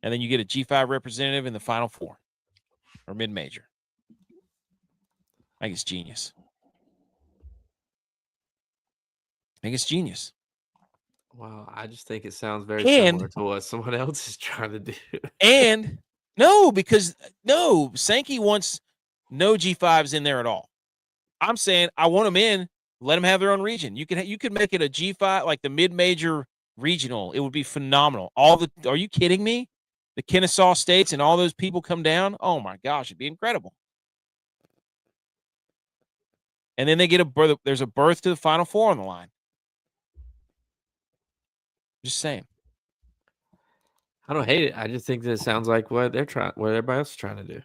And then you get a G5 representative in the Final Four or mid-major. I think it's genius. Wow, I just think it sounds very And- similar to what someone else is trying to do. And because Sankey wants no G5s in there at all. I'm saying I want them in. Let them have their own region. You could make it a G5, like the mid-major regional. It would be phenomenal. Are you kidding me? The Kennesaw states and all those people come down. Oh my gosh, it'd be incredible. And then they get there's a berth to the Final Four on the line. Just saying. I don't hate it. I just think that it sounds like what everybody else is trying to do.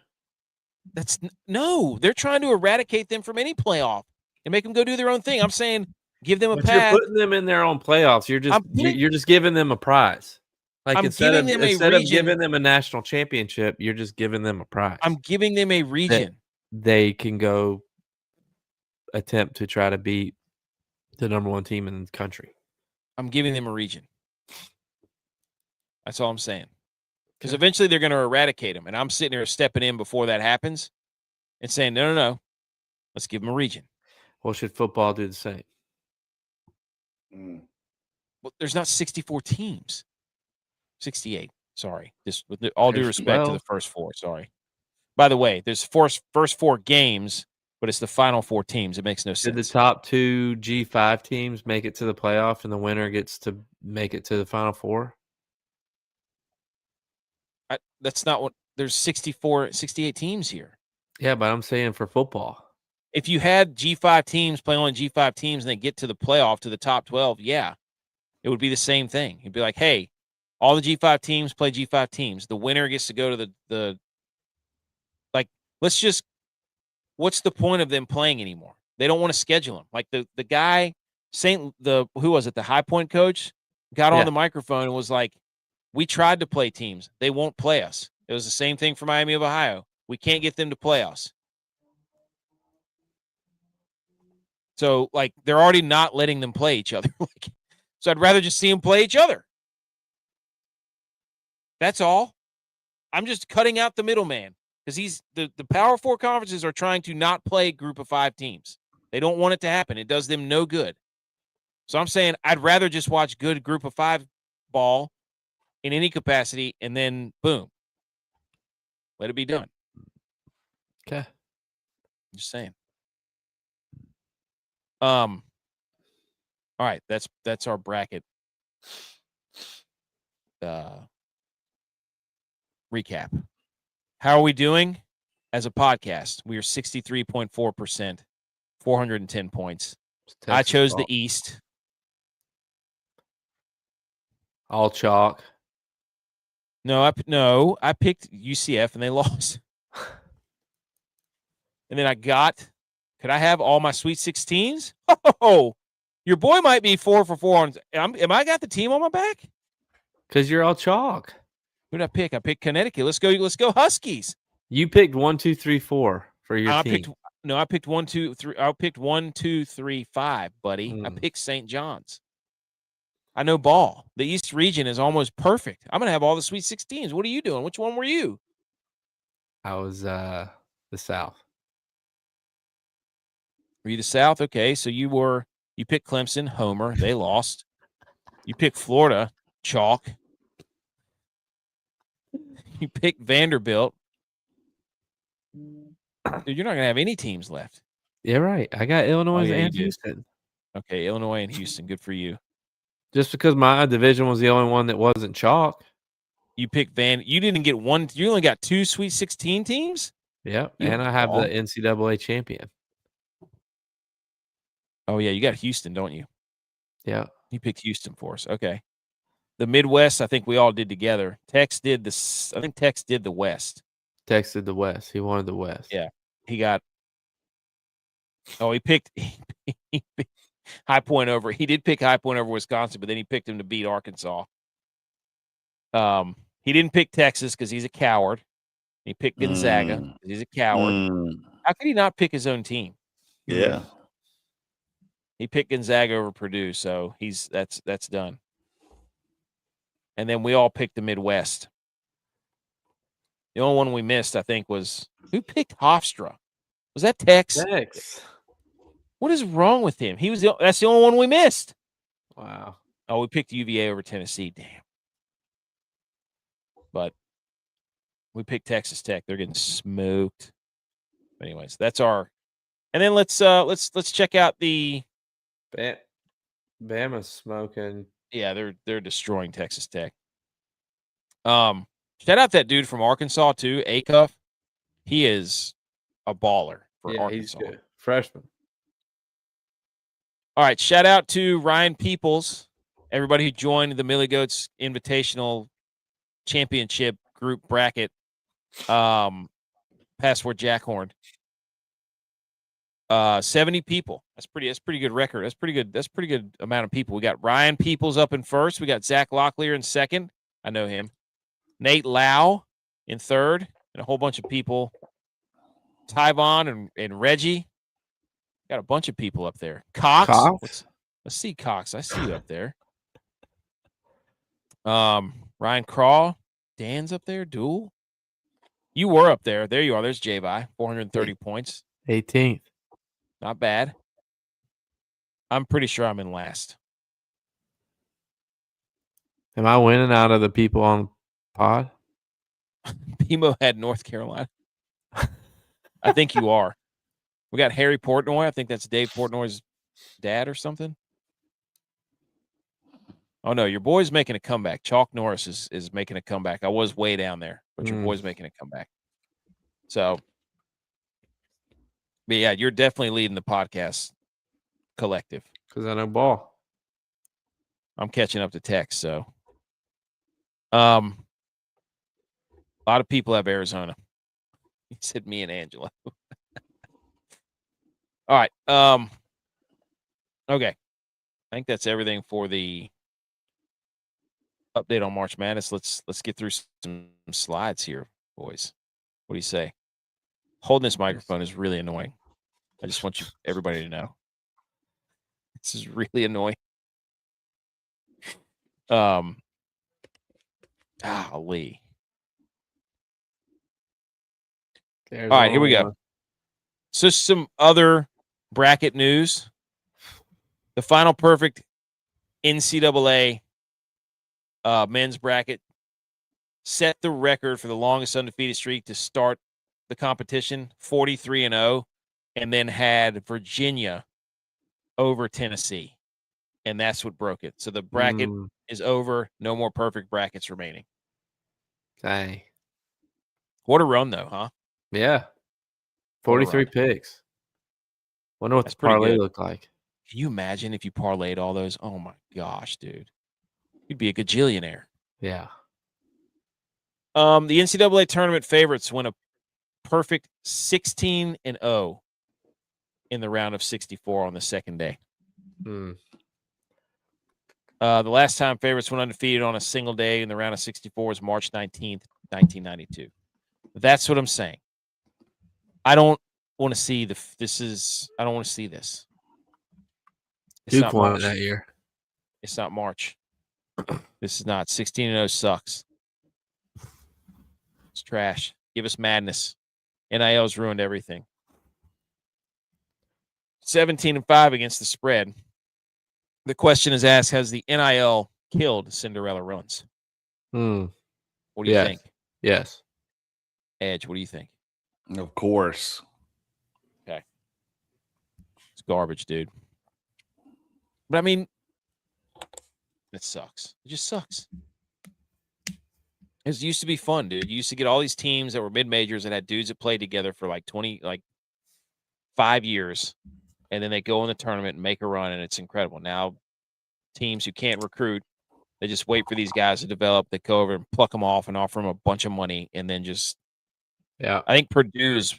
They're trying to eradicate them from any playoff and make them go do their own thing. I'm saying give them a But path. you're putting them in their own playoffs. You're just giving them a prize. Like instead of giving them a national championship, you're just giving them a prize. I'm giving them a region. They can go attempt to try to beat the number one team in the country. I'm giving them a region. That's all I'm saying. Because eventually they're going to eradicate them. And I'm sitting here stepping in before that happens and saying, no. Let's give them a region. Well, should football do the same? Well, there's not 64 teams. 68. Sorry. This, with all due respect to the first four. Sorry. By the way, there's first four games, but it's the final four teams. It makes no sense. Did the top two G5 teams make it to the playoff and the winner gets to make it to the Final Four? That's not what there's 68 teams here. Yeah, but I'm saying for football. If you had G5 teams play only G5 teams and they get to the playoff to the top 12, yeah, it would be the same thing. It'd be like, hey, all the G5 teams play G5 teams. The winner gets to go to the what's the point of them playing anymore? They don't want to schedule them. Like the guy, who was it? The High Point coach got on the microphone and was like, we tried to play teams. They won't play us. It was the same thing for Miami of Ohio. We can't get them to play us. So, like, they're already not letting them play each other. So I'd rather just see them play each other. That's all. I'm just cutting out the middleman because the Power Four conferences are trying to not play group of 5 teams. They don't want it to happen. It does them no good. So I'm saying I'd rather just watch good group of 5 ball in any capacity, and then boom, let it be done. Okay. I'm just saying. All right, that's our bracket recap. How are we doing? as a podcast. We are 63.4%, 410 points. I Texas chose ball. the East. All chalk. No, I picked UCF and they lost. And then could I have all my Sweet 16s? Oh, your boy might be 4 for 4 on. Am I got the team on my back? Because you're all chalk. Who did I pick? I picked Connecticut. Let's go Huskies. You picked 1, 2, 3, 4 for your team. I picked 1, 2, 3. I picked 1, 2, 3, 5, buddy. I Mm. picked St. John's. I know ball. The East region is almost perfect. I'm gonna have all the Sweet 16s. What are you doing? Which one were you? I was the South. Were you the South? Okay, so you picked Clemson, Homer. They lost. You picked Florida, chalk. You picked Vanderbilt. Dude, you're not gonna have any teams left. Yeah, right. I got Illinois yeah, you and did. Houston. Okay, Illinois and Houston. Good for you. Just because my division was the only one that wasn't chalk. You picked You didn't get one. You only got 2 Sweet 16 teams. Yep, You and I have dog. the NCAA champion. Oh yeah, you got Houston, don't you? Yeah. You picked Houston for us. Okay. The Midwest, I think we all did together. Tex did this. I think Tex did the West. Texted the West. He wanted the West. Yeah. He got. Oh, he picked High Point over. He did pick High Point over Wisconsin, but then he picked him to beat Arkansas. He didn't pick Texas because he's a coward. He picked Gonzaga because he's a coward. How could he not pick his own team? Yeah. He picked Gonzaga over Purdue, so that's done. And then we all picked the Midwest. The only one we missed, I think, was who picked Hofstra? Was that Tex? Tex. What is wrong with him? That's the only one we missed. Wow. Oh, we picked UVA over Tennessee. Damn. But we picked Texas Tech. They're getting smoked. Anyways, that's our. And then let's check out the. Bama's smoking. Yeah, they're destroying Texas Tech. Shout out that dude from Arkansas too, Acuff. He is a baller for Arkansas. He's good. Freshman. All right, shout out to Ryan Peoples, everybody who joined the Millie Goats Invitational Championship group bracket. Password Jackhorn. 70 people. That's pretty good record. That's pretty good amount of people. We got Ryan Peoples up in first. We got Zach Locklear in second. I know him. Nate Lau in third, and a whole bunch of people. Tyvon and Reggie. Got a bunch of people up there. Cox. Let's see, Cox. I see you up there. Ryan Craw. Dan's up there. Duel. You were up there. There you are. There's J-Vi. 430 points. 18th. Not bad. I'm pretty sure I'm in last. Am I winning out of the people on pod? Pimo had North Carolina. I think you are. We got Harry Portnoy. I think that's Dave Portnoy's dad or something. Oh, no, your boy's making a comeback. Chalk Norris is making a comeback. I was way down there, but your boy's making a comeback. So, but yeah, you're definitely leading the podcast collective. Because I know ball. I'm catching up to Tex, so. A lot of people have Arizona. He said me and Angela. All right. Okay. I think that's everything for the update on March Madness. Let's get through some slides here, boys. What do you say? Holding this microphone is really annoying. I just want everybody to know. This is really annoying. Golly. All right, here we go. So some other bracket news. The Final Perfect NCAA men's bracket set the record for the longest undefeated streak to start the competition, 43-0, and then had Virginia over Tennessee. And that's what broke it. So the bracket is over. No more perfect brackets remaining. Dang. What a run, though, huh? Yeah. 43 picks. Wonder what That's the pretty parlay good. looked like. Can you imagine if you parlayed all those? Oh my gosh, dude. You'd be a gajillionaire. Yeah. The NCAA tournament favorites went a perfect 16-0 in the round of 64 on the second day. Mm. The last time favorites went undefeated on a single day in the round of 64 was March 19th, 1992. That's what I'm saying. I don't want to see I don't want to see this. It's Duke not won March. that year. It's not March. This is not 16-0 sucks. It's trash. Give us madness. NIL's ruined everything. 17-5 against the spread. The question is asked: has the NIL killed Cinderella runs? Mm. What do you think? Yes. Edge, what do you think? Of course. Okay. It's garbage, dude. But I mean, it sucks. It just sucks. It used to be fun, dude. You used to get all these teams that were mid-majors that had dudes that played together for like 5 years, and then they go in the tournament and make a run, and it's incredible. Now, teams who can't recruit, they just wait for these guys to develop. They go over and pluck them off and offer them a bunch of money, and then just Yeah. I think Purdue's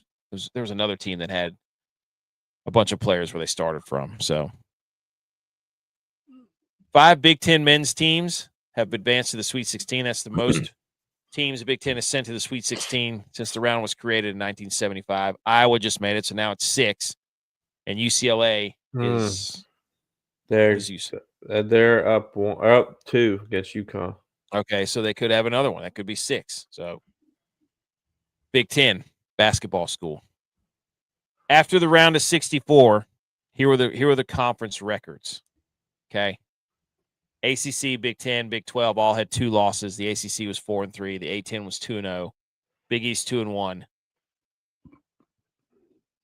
there was another team that had a bunch of players where they started from. So 5 Big Ten men's teams have advanced to the Sweet 16. That's the most teams the Big Ten has sent to the Sweet 16 since the round was created in 1975. Iowa just made it, so now it's 6. And UCLA is they're up 2 against UConn. Okay, so they could have another one. That could be 6. So Big Ten basketball school. After the round of 64, here were the conference records. Okay. ACC, Big 10, Big 12 all had 2 losses. The ACC was 4-3. The A10 was 2-0. Big East 2-1.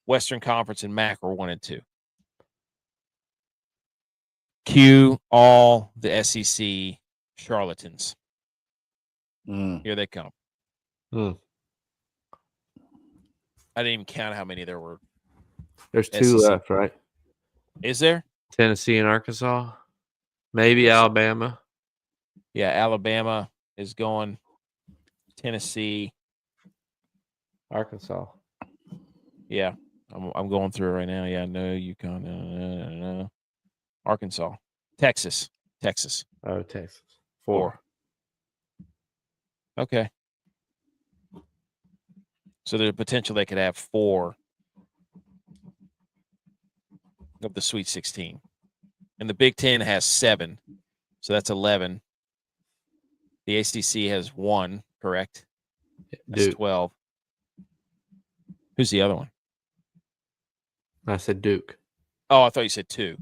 Western Conference and MAC were 1-2. Cue all the SEC charlatans. Here they come. I didn't even count how many there were. There's 2 left, right? Is there? Tennessee and Arkansas. Maybe Alabama. Yeah, Alabama is going. Tennessee. Arkansas. Yeah, I'm going through it right now. Yeah, no, UConn. No. Arkansas. Texas. Oh, Texas. 4. Okay. So there's a potential they could have 4 of the Sweet 16. And the Big Ten has 7. So that's 11. The ACC has 1, correct? That's Duke. 12. Who's the other one? I said Duke. Oh, I thought you said 2.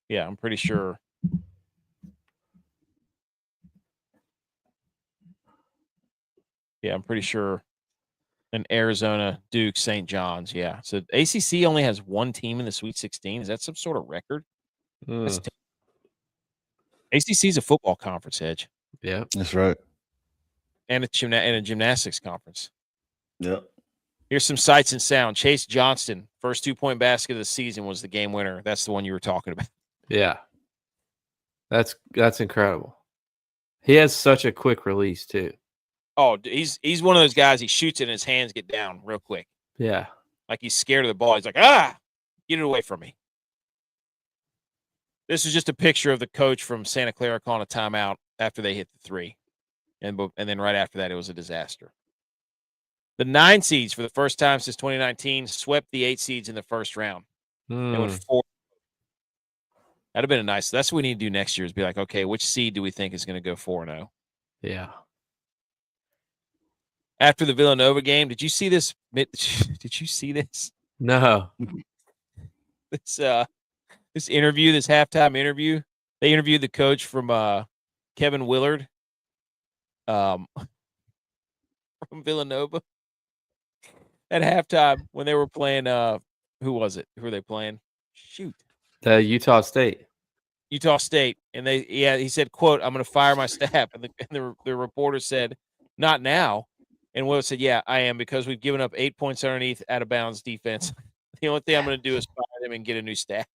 Yeah, I'm pretty sure. Yeah, I'm pretty sure. In Arizona, Duke, St. John's. Yeah. So ACC only has 1 team in the Sweet 16. Is that some sort of record? ACC is a football conference, Edge. Yeah, that's right. And a gymnastics conference. Yep. Here's some sights and sound. Chase Johnston, first 2-point basket of the season was the game winner. That's the one you were talking about. Yeah. That's incredible. He has such a quick release too. Oh, he's one of those guys. He shoots it and his hands get down real quick. Yeah. Like he's scared of the ball. He's like, get it away from me. This is just a picture of the coach from Santa Clara calling a timeout after they hit the 3. And then right after that, it was a disaster. The 9 seeds for the first time since 2019 swept the 8 seeds in the first round. They went 4. That'd have been a nice. That's what we need to do next year is be like, okay, which seed do we think is going to go 4-0? Yeah. After the Villanova game, did you see this? Did you see this? No. This interview, this halftime interview. They interviewed the coach from Kevin Willard, from Villanova. At halftime when they were playing, who was it? Who were they playing? Shoot. The Utah State. And he said, quote, "I'm going to fire my staff." And the reporter said, "Not now." And Will said, yeah, I am, because we've given up 8 points underneath out of bounds defense. The only thing I'm going to do is fire them and get a new staff.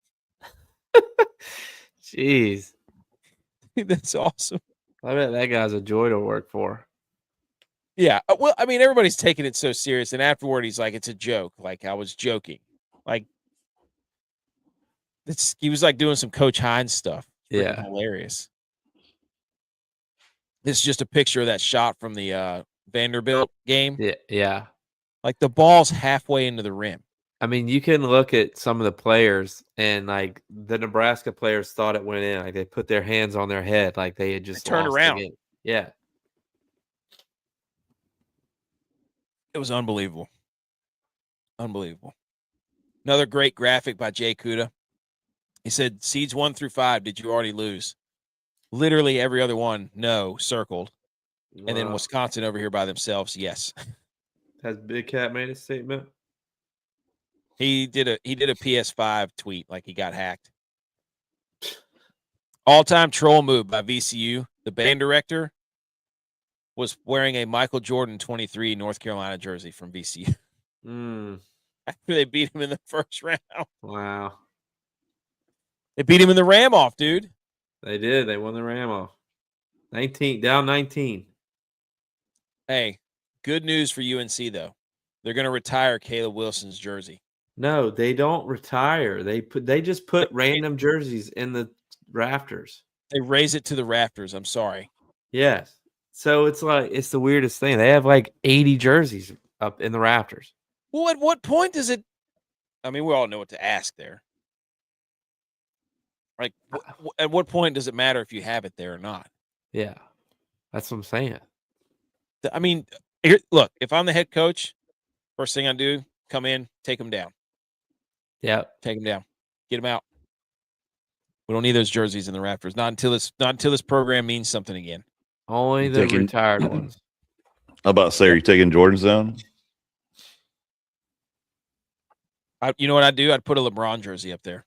Jeez. That's awesome. I bet that guy's a joy to work for. Yeah. Well, I mean, everybody's taking it so serious. And afterward, he's like, it's a joke. Like, I was joking. Like, he was like doing some Coach Hines stuff. Freaking hilarious. This is just a picture of that shot from the Vanderbilt game. Yeah. Like, the ball's halfway into the rim. I mean, you can look at some of the players, and like the Nebraska players thought it went in. Like they put their hands on their head, like they had just turned lost around. the game. Yeah. It was unbelievable. Unbelievable. Another great graphic by Jay Kuda. He said, seeds 1 through 5, did you already lose? Literally every other one, no, circled. And then Wisconsin over here by themselves, yes. Has Big Cat made a statement? He did a PS5 tweet like he got hacked. All-time troll move by VCU. The band director was wearing a Michael Jordan 23 North Carolina jersey from VCU. After they beat him in the first round. Wow. They beat him in the Ram off, dude. They did. They won the Ram off. 19, down 19. Hey, good news for UNC, though. They're going to retire Caleb Wilson's jersey. No, they don't retire. They just put random jerseys in the rafters. They raise it to the rafters. I'm sorry. Yes. So it's like, it's the weirdest thing. They have like 80 jerseys up in the rafters. Well, at what point does it? I mean, we all know what to ask there. Like, at what point does it matter if you have it there or not? Yeah. That's what I'm saying. I mean, here, look, if I'm the head coach, first thing I do, come in, take them down. Yeah. Take them down. Get them out. We don't need those jerseys in the rafters. Not until this program means something again. Only the retired ones. How about say, are you taking Jordan's down? You know what I'd do? I'd put a LeBron jersey up there.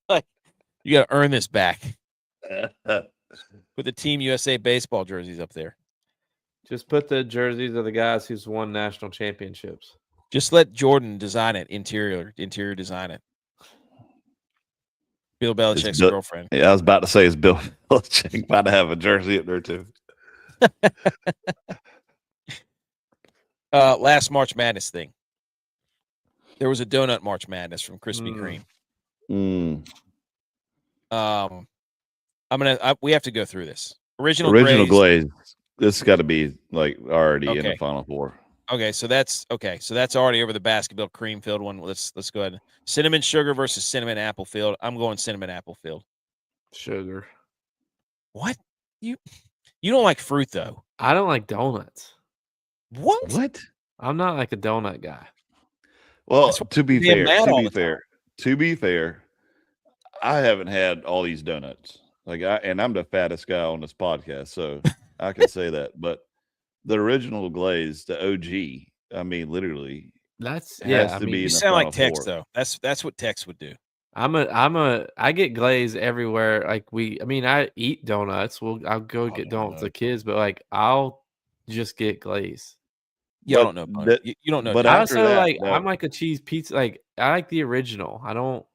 Like, you got to earn this back. Put the Team USA baseball jerseys up there. Just put the jerseys of the guys who's won national championships. Just let Jordan design it, interior design it. Bill Belichick's girlfriend. Yeah, I was about to say, is Bill Belichick about to have a jersey up there too? Last March Madness thing. There was a donut March Madness from Krispy Kreme. We have to go through this. Original glaze. This has got to be like already in the Final Four. Okay, so that's already over the basketball cream filled one. Let's go ahead. Cinnamon sugar versus cinnamon apple filled. I'm going cinnamon apple filled. Sugar. What? You don't like fruit though? I don't like donuts. What? I'm not like a donut guy. Well, to be fair, I haven't had all these donuts. And I'm the fattest guy on this podcast, so I can say that. But the original glaze, the OG, I mean, literally, has to be. You sound like Tex though. That's what Tex would do. I get glaze everywhere. Like I eat donuts. I'll go get donuts with the kids, but like I'll just get glaze. Yeah, I don't know. You don't know. But I also I'm like a cheese pizza. Like I like the original. I don't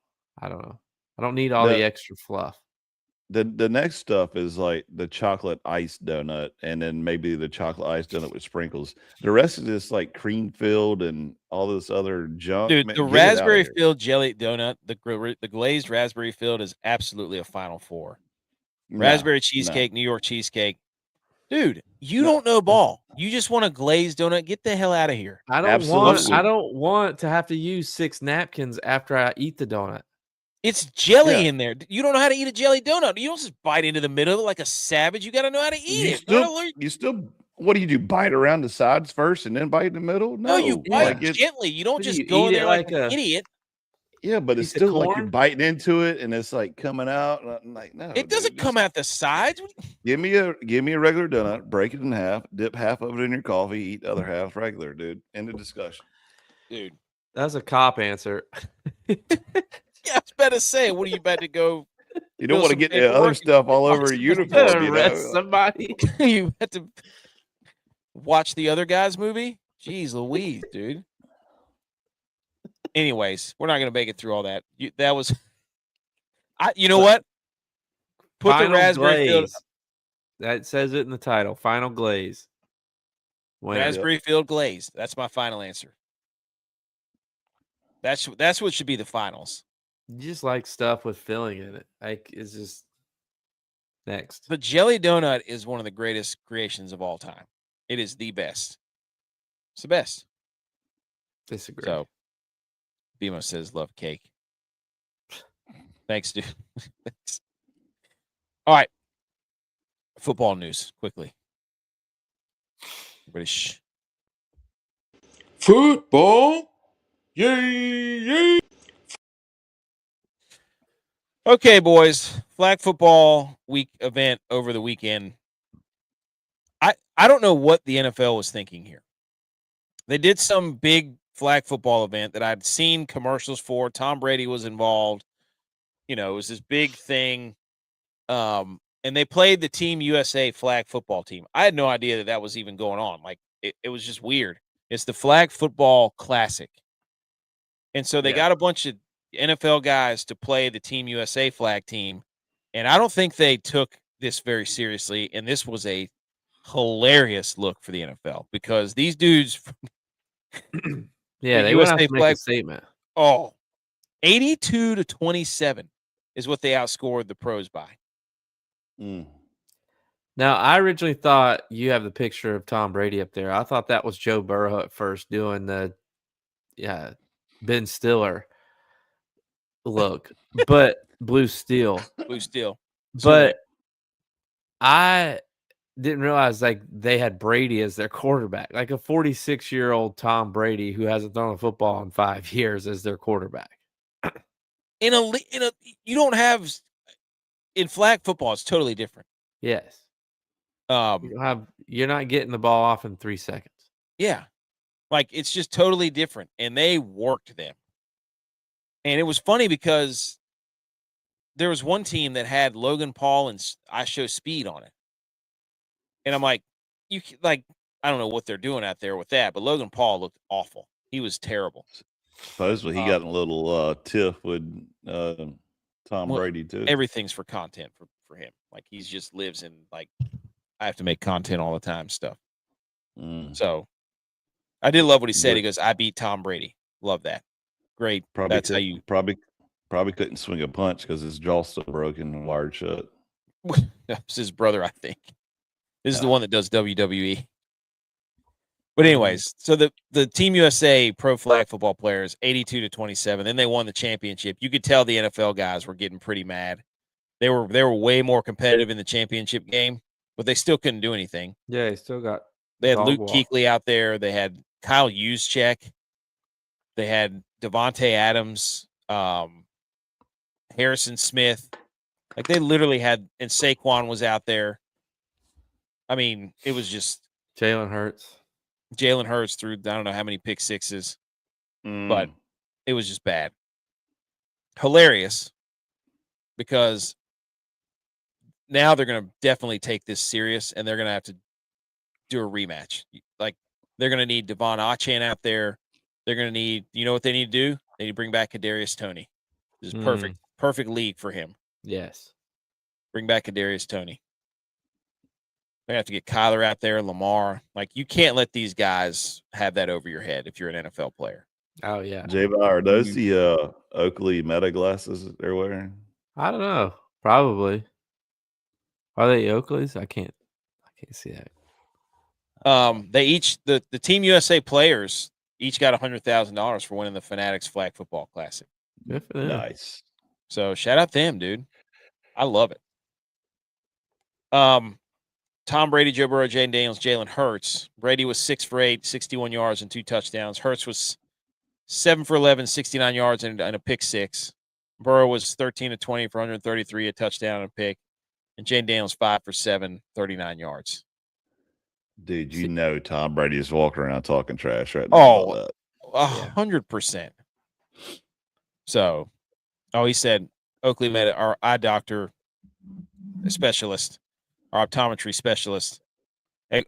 know. I don't need all the extra fluff. The next stuff is like the chocolate ice donut, and then maybe the chocolate ice donut with sprinkles. The rest of this like cream filled and all this other junk. Dude, the raspberry filled jelly donut, the glazed raspberry filled is absolutely a Final Four. Raspberry cheesecake, New York cheesecake. Dude, you don't know ball. You just want a glazed donut. Get the hell out of here. I don't want to have to use 6 napkins after I eat the donut. It's jelly in there. You don't know how to eat a jelly donut. You don't just bite into the middle like a savage. You got to know how to eat it. What do you do? Bite around the sides first and then bite in the middle? No, you bite gently. You don't just go in there like an idiot. Yeah, but it's still like you're biting into it and it's like coming out. I'm like, no, it doesn't come out the sides. Give me a regular donut, break it in half, dip half of it in your coffee, eat the other half regular, dude. End of discussion. Dude. That's a cop answer. Yeah, I was about to say, what are you about to go You don't fill want to some get the other paperwork, stuff all watch over some your movies. uniform, you Arrest know? somebody. You have to watch the other guy's movie. Jeez Louise, dude. Anyways, we're not gonna make it through all that. That was, you know what? Put the Final raspberry field. glaze. That says it in the title. Final glaze. Winner. Raspberry field glaze. That's my final answer. That's what should be the finals. You just like stuff with filling in it. Like it's just next. The jelly donut is one of the greatest creations of all time. It is the best. It's the best. Disagree. So, Bimo says love cake. Thanks, dude. Thanks. All right. Football news quickly. Everybody shh. Football. Yay, yay. Okay, boys. Flag football week event over the weekend. I don't know what the NFL was thinking here. They did some big flag football event that I'd seen commercials for. Tom Brady was involved. You know, it was this big thing. And they played the Team USA flag football team. I had no idea that was even going on. Like, it was just weird. It's the Flag Football Classic. And so they got a bunch of NFL guys to play the Team USA flag team. And I don't think they took this very seriously. And this was a hilarious look for the NFL because these dudes, Yeah, they USA went out to make flag- a statement. 82-27 is what they outscored the pros by. Mm. Now, I originally thought you have the picture of Tom Brady up there. I thought that was Joe Burrow at first doing the Ben Stiller look, but Blue Steel. Blue Steel. But I didn't realize like they had Brady as their quarterback, like a 46-year-old Tom Brady who hasn't thrown a football in 5 years as their quarterback. In a you don't have in flag football, it's totally different. Yes. You're not getting the ball off in 3 seconds. Yeah. Like it's just totally different. And they worked them. And it was funny because there was one team that had Logan Paul and I Show Speed on it. And I'm like, I don't know what they're doing out there with that, but Logan Paul looked awful. He was terrible. Supposedly he got in a little tiff with Tom Brady too. Everything's for content for him. Like he just lives in like I have to make content all the time stuff. So I did love what he said. He goes, I beat Tom Brady. Love that. Great. That's how you probably couldn't swing a punch because his jaw's still broken and wired shut. That was his brother, I think. This is the one that does WWE. But anyways, so the Team USA pro flag football players, 82-27. Then they won the championship. You could tell the NFL guys were getting pretty mad. They were way more competitive in the championship game, but they still couldn't do anything. Yeah, he still got. They had Luke Kuechly out there. They had Kyle Juszczyk. They had Devontae Adams, Harrison Smith. Like they literally had, and Saquon was out there. I mean, it was just Jalen Hurts. Jalen Hurts threw I don't know how many pick sixes, but it was just bad. Hilarious because now they're going to definitely take this serious and they're going to have to do a rematch. Like they're going to need Devon Achane out there. They're going to need, you know what they need to do? They need to bring back Kadarius Toney. This is perfect league for him. Yes. Bring back Kadarius Toney. They're going to have to get Kyler out there, Lamar. Like, you can't let these guys have that over your head if you're an NFL player. Oh, yeah. J-Bar, are those the Oakley Meta glasses they're wearing? I don't know. Probably. Are they Oakleys? I can't see that. They each, the Team USA players each got $100,000 for winning the Fanatics Flag Football Classic. Good for them. Nice. So, shout out to them, dude. I love it. Tom Brady, Joe Burrow, Jaden Daniels, Jalen Hurts. Brady was 6 for 8, 61 yards and 2 touchdowns. Hurts was 7 for 11, 69 yards and a pick 6. Burrow was 13 of 20 for 133, a touchdown and a pick. And Jaden Daniels 5 for 7, 39 yards. Dude, you know Tom Brady is walking around talking trash right now. Oh, 100%. So, he said, Oakley Med, our eye doctor specialist, our optometry specialist.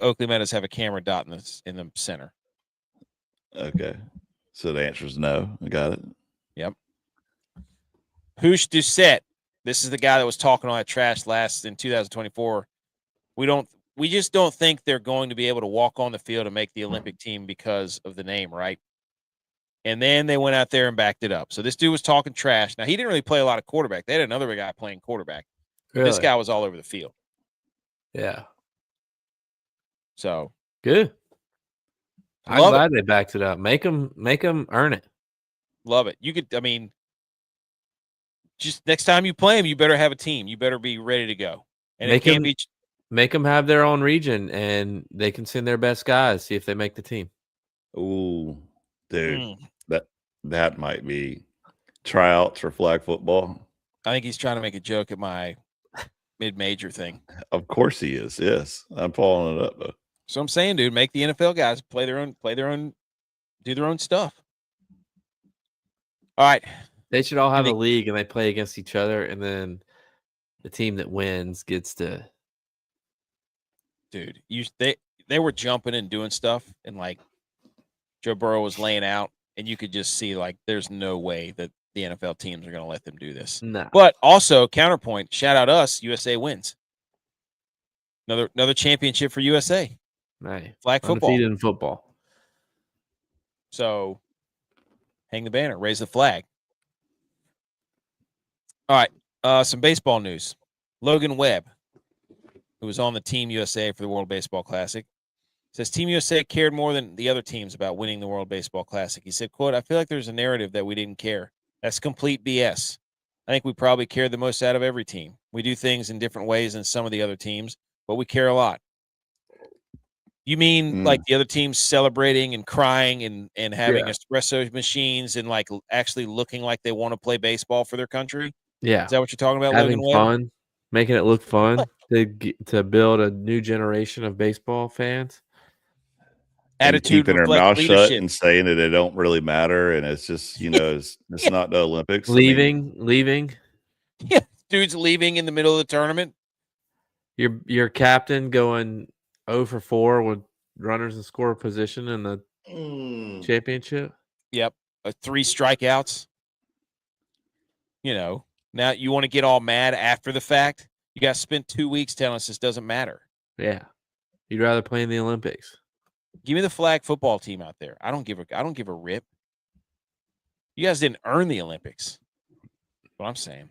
Oakley Meadows have a camera dot in the center. Okay. So the answer is no. I got it. Yep. Hoosh Doucette. This is the guy that was talking all that trash last in 2024. We just don't think they're going to be able to walk on the field and make the Olympic team because of the name, right? And then they went out there and backed it up. So this dude was talking trash. Now, he didn't really play a lot of quarterback. They had another guy playing quarterback. Really? This guy was all over the field. Yeah. So Good. I'm Love glad they backed it up. Make them earn it. love it. You could, I mean, just next time you play him, you better have a team. You better be ready to go. And Make it can't him- be Make them have their own region, and they can send their best guys. See if they make the team. Ooh, dude, Mm. that might be tryouts for flag football. I think he's trying to make a joke at my mid-major thing. Of course he is. Yes, I'm following it up though. So I'm saying, dude, make the NFL guys play their own, do their own stuff. All right. They should all have And a league, and they play against each other, and then the team that wins gets to. Dude, they were jumping and doing stuff, and like Joe Burrow was laying out, and you could just see like there's no way that the NFL teams are going to let them do this. No. But also counterpoint, shout out us, USA wins. Another championship for USA. Hey, Flag football. undefeated in football. So hang the banner, raise the flag. All right, some baseball news. Logan Webb, who was on the Team USA for the World Baseball Classic, says Team USA cared more than the other teams about winning the World Baseball Classic. He said, quote, "I feel like there's a narrative that we didn't care. That's complete BS. I think we probably cared the most out of every team. We do things in different ways than some of the other teams, but we care a lot." You mean like the other teams celebrating and crying and having espresso machines and like actually looking like they want to play baseball for their country? Yeah. Is that what you're talking about, Having Logan Webb? fun, making it look fun to build a new generation of baseball fans. And Attitude keeping her reflects mouth shut leadership. and saying that it don't really matter, and it's just it's not the Olympics. Leaving. Yeah, dude's leaving in the middle of the tournament. Your captain going 0 for 4 with runners in score position in the championship. Yep, 3 strikeouts. Now you want to get all mad after the fact? You got to spend 2 weeks telling us this doesn't matter. Yeah, you'd rather play in the Olympics. Give me the flag football team out there. I don't give a rip. You guys didn't earn the Olympics. That's what I'm saying.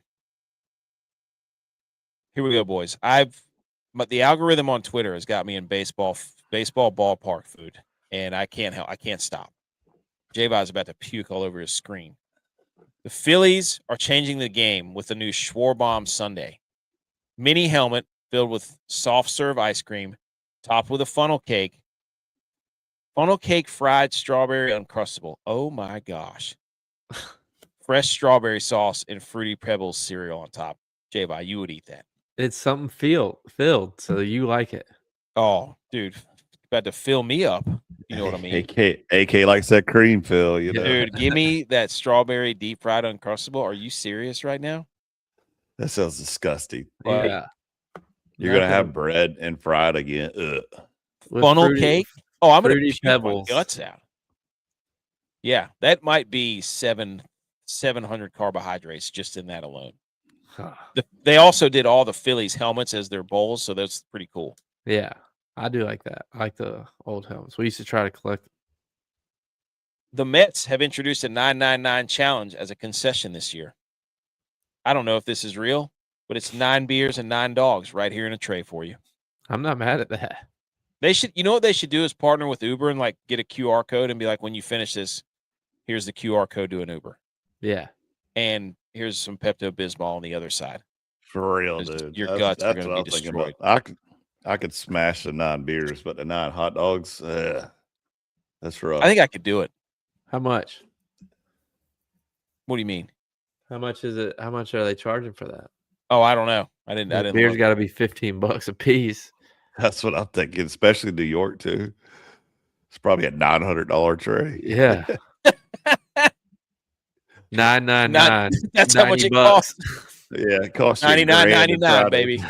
Here we go, boys. But the algorithm on Twitter has got me in baseball ballpark food, and I can't stop. J-Bot is about to puke all over his screen. The Phillies are changing the game with the new Schwarbomb Sundae. Mini helmet filled with soft serve ice cream, topped with a funnel cake. Funnel cake fried strawberry uncrustable. Oh my gosh. Fresh strawberry sauce and Fruity Pebbles cereal on top. J-Bot, you would eat that. It's something filled, so you like it. Oh, dude, about to fill me up. You know what I mean? AK likes that cream fill. Dude, give me that strawberry deep fried uncrustable. Are you serious right now? That sounds disgusting. Yeah, You're gonna have bread and fried again. Ugh. With Funnel cake. Oh, I'm gonna Fruity puke my Pebbles. guts out. Yeah, that might be 700 carbohydrates just in that alone. They also did all the Phillies helmets as their bowls, so that's pretty cool. Yeah, I do like that. I like the old helmets. We used to try to collect them. The Mets have introduced a 999 challenge as a concession this year. I don't know if this is real, but it's 9 beers and 9 dogs right here in a tray for you. I'm not mad at that. They should, you know what they should do is partner with Uber and like get a QR code and be like, when you finish this, here's the QR code to an Uber. Yeah. And here's some Pepto-Bismol on the other side. For real, 'Cause dude. your guts are that's gonna what be I was thinking destroyed. about. I could smash the 9 beers, but the 9 hot dogs, that's rough. I think I could do it. How much? What do you mean? How much is it? How much are they charging for that? Oh, I don't know. I didn't. Beer's look. got to be $15 a piece. That's what I'm thinking, especially in New York too. It's probably a $900 tray. Yeah. $9.99. That's how much it $90. costs. Yeah, it costs you $1,000 $99.99, baby.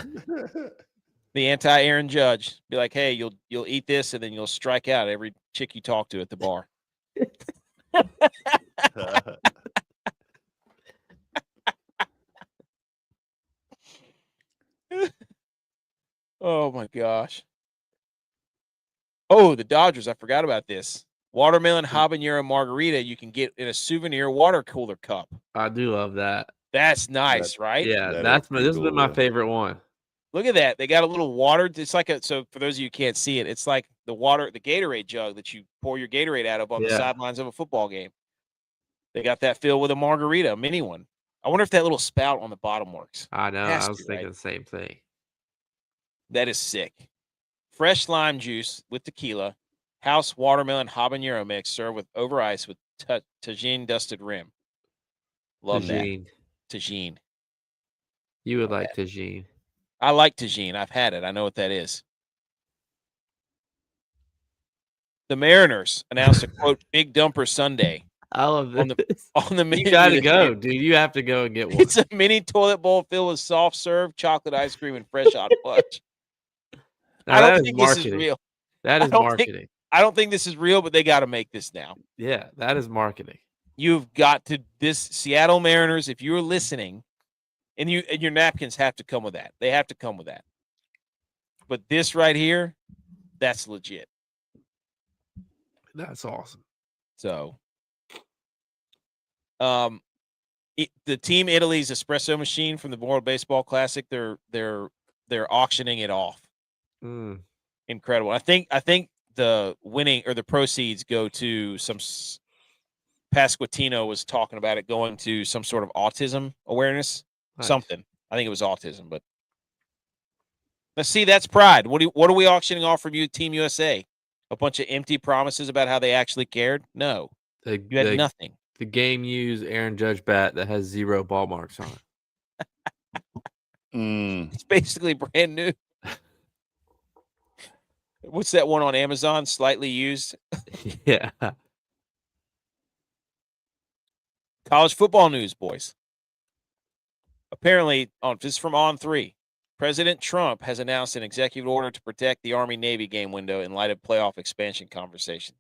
The anti-Aaron Judge. Be like, hey, you'll eat this and then you'll strike out every chick you talk to at the bar. Oh my gosh. Oh, the Dodgers. I forgot about this. Watermelon habanero margarita you can get in a souvenir water cooler cup. I do love that. That's nice, right? Yeah, That this is pretty has been cool, my yeah. favorite one. Look at that. They got a little water. It's like so for those of you who can't see it, it's like the Gatorade jug that you pour your Gatorade out of on the sidelines of a football game. They got that filled with a margarita, a mini one. I wonder if that little spout on the bottom works. I know. I was thinking right? the same thing. That is sick. Fresh lime juice with tequila, house watermelon habanero mix served with over ice with tagine dusted rim. Love Tagine. that. Tagine. You would like tagine. I like tagine. I've had it. I know what that is. The Mariners announced a, quote, big dumper Sunday. I love this. On the menu. You got to go, dude. You have to go and get one. It's a mini toilet bowl filled with soft serve, chocolate ice cream, and fresh hot fudge. I don't think this is real. That is marketing. I don't think this is real, but they got to make this now. Yeah, that is marketing. You've got to Seattle Mariners. If you're listening, and your napkins have to come with that. They have to come with that. But this right here, that's legit. That's awesome. So, the Team Italy's espresso machine from the World Baseball Classic, they're auctioning it off. Incredible. I think the winning or the proceeds go to some. Pasquantino was talking about it going to some sort of autism awareness, something. I think it was autism, but let's see. That's pride. What are we auctioning off from you, Team USA? A bunch of empty promises about how they actually cared? No, you had nothing. The game-used Aaron Judge bat that has 0 ball marks on it. It's basically brand new. What's that one on Amazon? Slightly used. Yeah. College football news, boys. Apparently, this is from On3. President Trump has announced an executive order to protect the Army-Navy game window in light of playoff expansion conversation.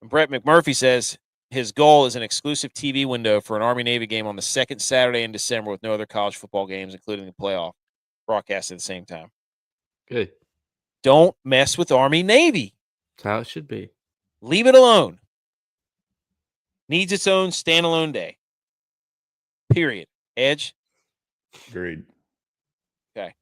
And Brett McMurphy says his goal is an exclusive TV window for an Army-Navy game on the second Saturday in December with no other college football games, including the playoff, broadcast at the same time. Good. Don't mess with Army-Navy. That's how it should be. Leave it alone. Needs its own standalone day. Period. Edge? Agreed. Okay.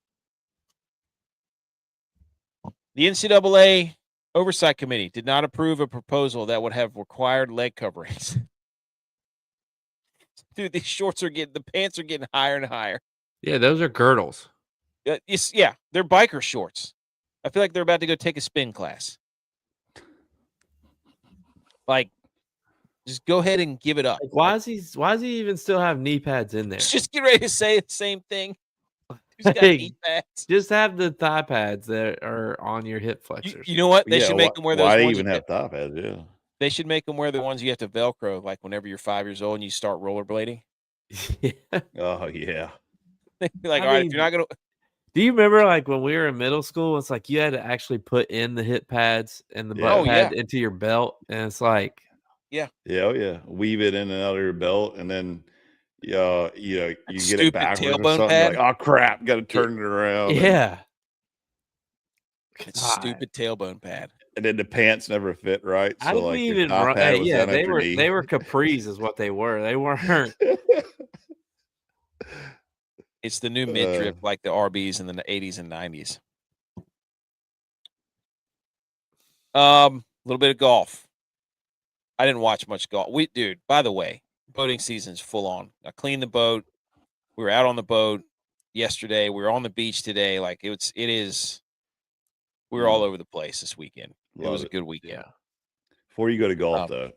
The NCAA Oversight Committee did not approve a proposal that would have required leg coverings. Dude, these the pants are getting higher and higher. Yeah, those are girdles. Yeah, they're biker shorts. I feel like they're about to go take a spin class. Like, just go ahead and give it up. Like, why does he even still have knee pads in there? Just get ready to say the same thing. Who's got knee pads? Just have the thigh pads that are on your hip flexors. You know what? They should make them wear those. Why ones even have thigh pads? Yeah. They should make them wear the ones you have to Velcro, like whenever you're 5 years old and you start rollerblading. Yeah. Oh yeah. Like, all right, if you're not gonna. Do you remember like when we were in middle school? It's like you had to actually put in the hip pads and the butt pad into your belt, and it's like, yeah, weave it in and out of your belt, and then you get it backwards or something. Like, oh crap, got to turn it around. Yeah, it's a stupid tailbone pad. And then the pants never fit right. So I didn't like even top pad was down they at your were knee. they were capris is what they were. They weren't. It's the new midriff like the RBs in the 80s and 90s. A little bit of golf. I didn't watch much golf. Dude, by the way, boating season's full on. I cleaned the boat. We were out on the boat yesterday. We were on the beach today. Like it is. We were all over the place this weekend. It was a good weekend. Yeah. Before you go to golf, though,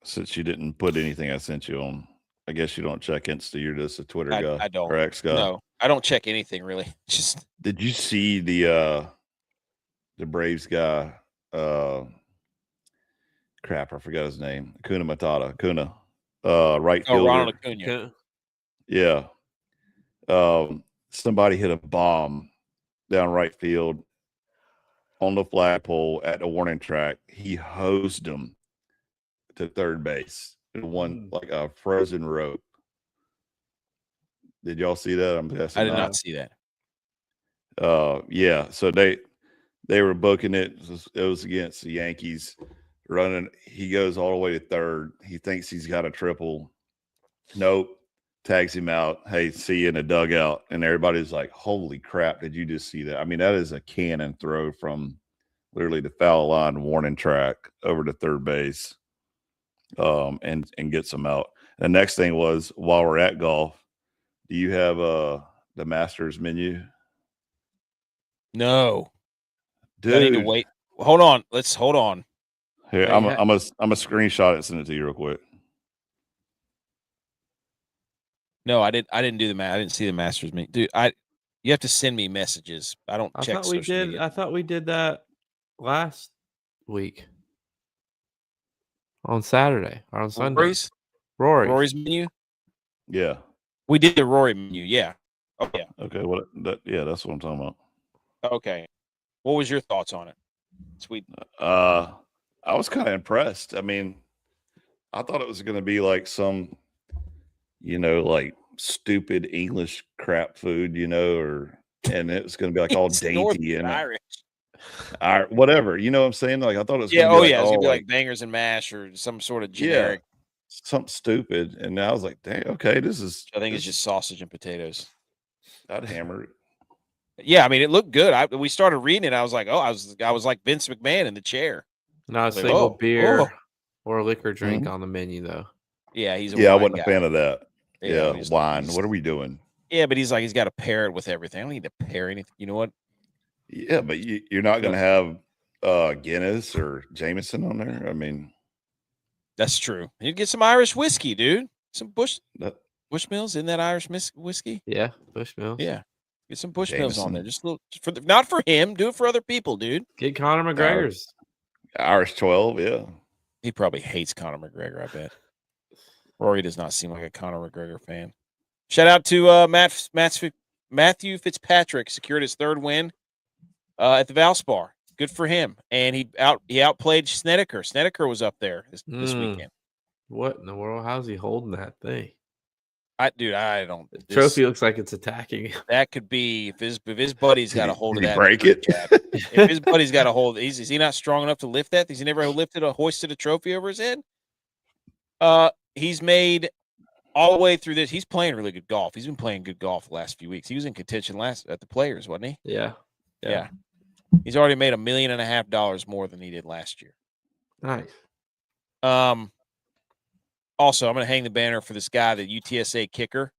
since you didn't put anything I sent you on, I guess you don't check Insta. You're just a Twitter guy. I don't. Or X guy. No, I don't check anything really. Just. Did you see the Braves guy? Crap, I forgot his name. Kuna Matata. Right fielder. Ronald Acuna. Yeah. Somebody hit a bomb down right field on the flagpole at the warning track. He hosed him to third base and won like a frozen rope. Did y'all see that? I'm guessing I did not. not see that. Yeah. So they were booking it. It was against the Yankees running. He goes all the way to third. He thinks he's got a triple. Nope. Tags him out. Hey, see you in the dugout. And everybody's like, holy crap, did you just see that? I mean, that is a cannon throw from literally the foul line warning track over to third base. And gets him out. The next thing was, while we're at golf, do you have the Masters menu? No. Dude, I need to wait. Hold on. Let's hold on. Here, Wait, I'm a screenshot it and send it to you real quick. No, I didn't do the I didn't see the Masters meet. Dude, you have to send me messages. I don't check thought we social did. media. I thought we did that last week on Saturday or on Sunday. Rory's menu? Yeah. We did the Rory menu, yeah. Oh yeah. Okay, that's what I'm talking about. Okay. What was your thoughts on it? Sweet. I was kind of impressed. I mean, I thought it was going to be like some, like stupid English crap food, and it was going to be like all dainty and Irish. Whatever. You know what I'm saying? Like I thought it was Yeah, going to be it's gonna be like bangers and mash or some sort of generic. Something stupid. And I was like, dang, okay, I think it's just sausage and potatoes. I'd hammer it. Yeah, I mean, it looked good. We started reading it. I was like, oh, I was like Vince McMahon in the chair. Not a Like, single beer oh. or liquor drink on the menu, though. Yeah, he's I wasn't a fan of that. Yeah, wine. Like, what are we doing? Yeah, but he's got to pair it with everything. I don't need to pair anything. You know what? Yeah, but you're not going to have Guinness or Jameson on there. I mean, that's true. You'd get some Irish whiskey, dude. Some Bushmills in that Irish whiskey. Yeah, Bushmills. Yeah, get some Bushmills on there. Just a little, not for him. Do it for other people, dude. Get Conor McGregor's Irish 12. Yeah, he probably hates Conor McGregor. I bet. Rory does not seem like a Conor McGregor fan. Shout out to Matthew Fitzpatrick, secured his third win at the Valspar. Good for him. And he outplayed Snedeker. Snedeker was up there this weekend. What in the world? How's he holding that thing? I don't. The trophy looks like it's attacking him. That could be if his buddy's got a hold of that. Break it. If his buddy's got a hold, is he not strong enough to lift that? Has he never hoisted a trophy over his head? He's made all the way through this. He's playing really good golf. He's been playing good golf the last few weeks. He was in contention last at the Players, wasn't he? Yeah. He's already made $1.5 million more than he did last year. Nice. Also, I'm going to hang the banner for this guy, the UTSA kicker,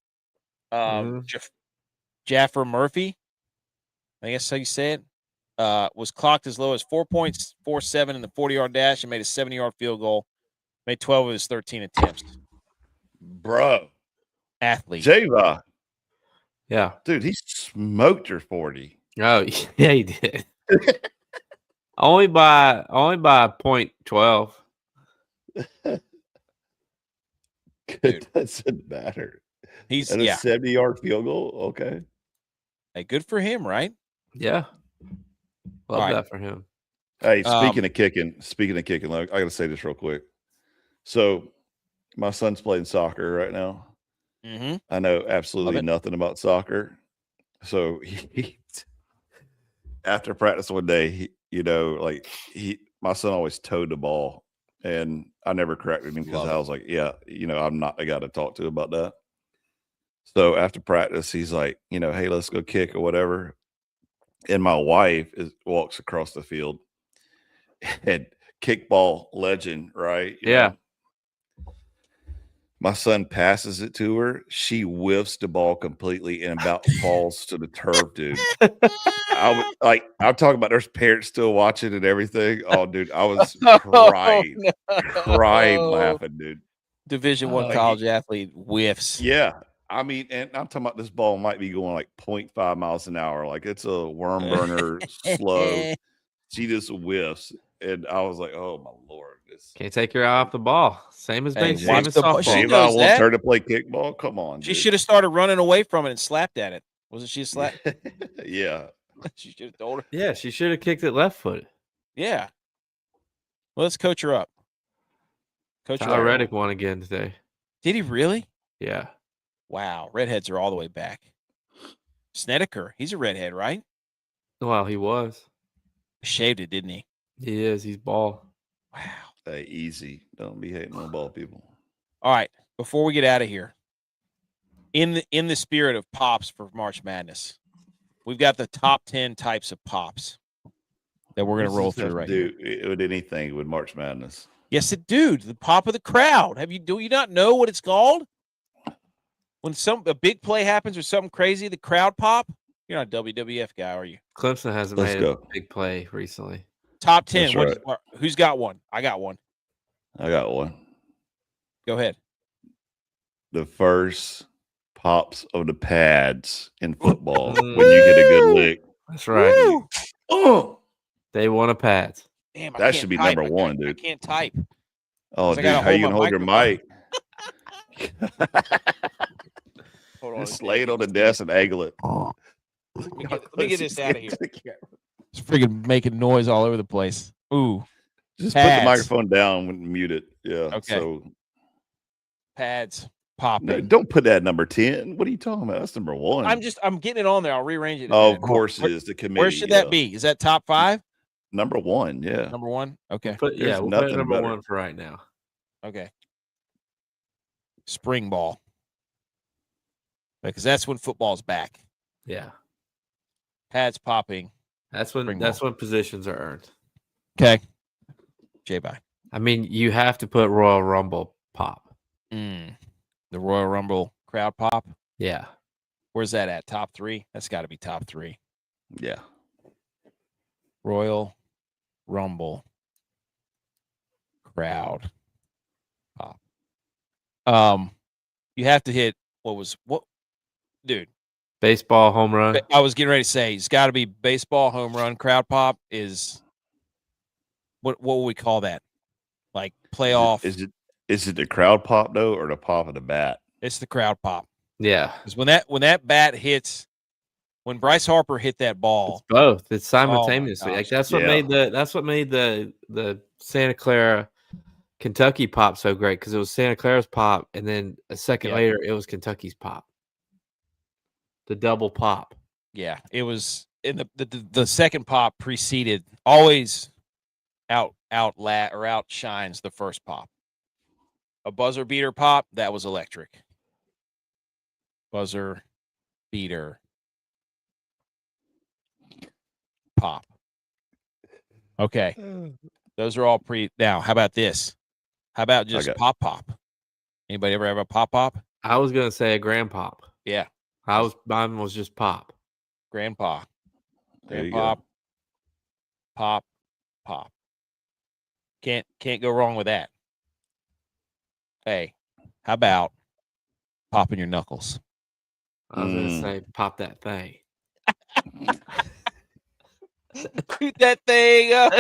Jaffer Murphy. I guess how you say it. Was clocked as low as 4.47 in the 40-yard dash and made a 70-yard field goal. Made 12 of his 13 attempts. Bro. Athlete. J.U.Y.S. Yeah. Dude, he smoked your 40. Oh, yeah, he did. only by 0.12. It doesn't matter. He's at a 70-yard field goal. Okay. Hey, good for him, right? Yeah. Love that for him. Hey, speaking of kicking, look, I got to say this real quick. So, my son's playing soccer right now. Mm-hmm. I know absolutely nothing about soccer. So, he after practice one day, my son always towed the ball, and I never corrected him because I was like, I'm not the guy to talk to about that. So after practice, he's like, hey, let's go kick or whatever. And my wife walks across the field, and kickball legend, right? You know? My son passes it to her. She whiffs the ball completely and about falls to the turf, dude. I'm talking about there's parents still watching and everything. Oh, dude, I was crying laughing, dude. Division I college athlete whiffs. Yeah. I mean, and I'm talking about this ball might be going like 0.5 miles an hour. Like it's a worm burner, slow. She just whiffs. And I was like, oh, my Lord. focus. Can't take your eye off the ball. Same as Hey, same watch as the ball. She softball. J-Ball knows wants that. her to play kickball. Come on, She dude. should have started running away from it and slapped at it. Wasn't she a slap? Yeah. She should have told her. Yeah, she should have kicked it left foot. Yeah. Well, let's coach her up. Coach her Tyler up. Reddick won again today. Did he really? Yeah. Wow. Redheads are all the way back. Snedeker, he's a redhead, right? Well, he was. Shaved it, didn't he? He is. He's ball. Wow. Hey, easy. Don't be hating on ball people. All right. Before we get out of here, in the spirit of pops for March Madness, we've got the top 10 types of pops that we're going to roll through right here. Do with anything with March Madness. Yes, it do. The pop of the crowd. Do you not know what it's called? When a big play happens or something crazy, the crowd pop. You're not a WWF guy, are you? Clemson hasn't Let's made a go. big play recently. Top 10. That's Who's got one? I got one. I got one. Go ahead. The first pops of the pads in football when you get a good lick. That's right. Woo! Oh, They won a pads. Damn, I that can't should be type. number one, dude. I can't type. Oh, 'Cause I dude, gotta how you hold gonna my hold your mic? Hold on. Just lay it on the desk and angle it. Let me get this out of here. It's freaking making noise all over the place. Ooh, Just Pads. put the microphone down and mute it. Yeah. Okay. So pads popping. no, don't put that number 10. What are you talking about? That's number one. I'm getting it on there. I'll rearrange it. in a Oh, minute. of course it Where- is the committee. Where should that be? Is that top 5? Number one, yeah. Number 1? Okay. But There's we'll put it nothing number better. one for right now. Okay. Spring ball. Because that's when football's back. Yeah. Pads popping. That's Spring when positions are earned. Okay. J-Bye. I mean, you have to put Royal Rumble pop. The Royal Rumble crowd pop. Yeah. Where's that at? Top 3? That's got to be top 3. Yeah. Royal Rumble crowd pop. You have to hit dude. Baseball home run. I was getting ready to say it's got to be baseball home run crowd pop. Is what would we call that? Like playoff? Is it the crowd pop though, or the pop of the bat? It's the crowd pop. Yeah. Because when that bat hits, when Bryce Harper hit that ball, It's both. It's simultaneously. gosh. Like that's what Yeah. made the Santa Clara Kentucky pop so great, because it was Santa Clara's pop, and then a second Yeah. later it was Kentucky's pop. The double pop. yeah, it was in the second pop preceded, always outshines the first pop. A buzzer beater pop, that was electric. Buzzer beater pop. Okay. Those are all now. How about this? How about just Okay. pop? Anybody ever have a pop? I was gonna say a grand pop. Yeah. Mine was just pop. Grandpa. There you Grandpa. go. Pop. Can't go wrong with that. Hey, how about popping your knuckles? I was gonna say pop that thing. Shoot that thing up.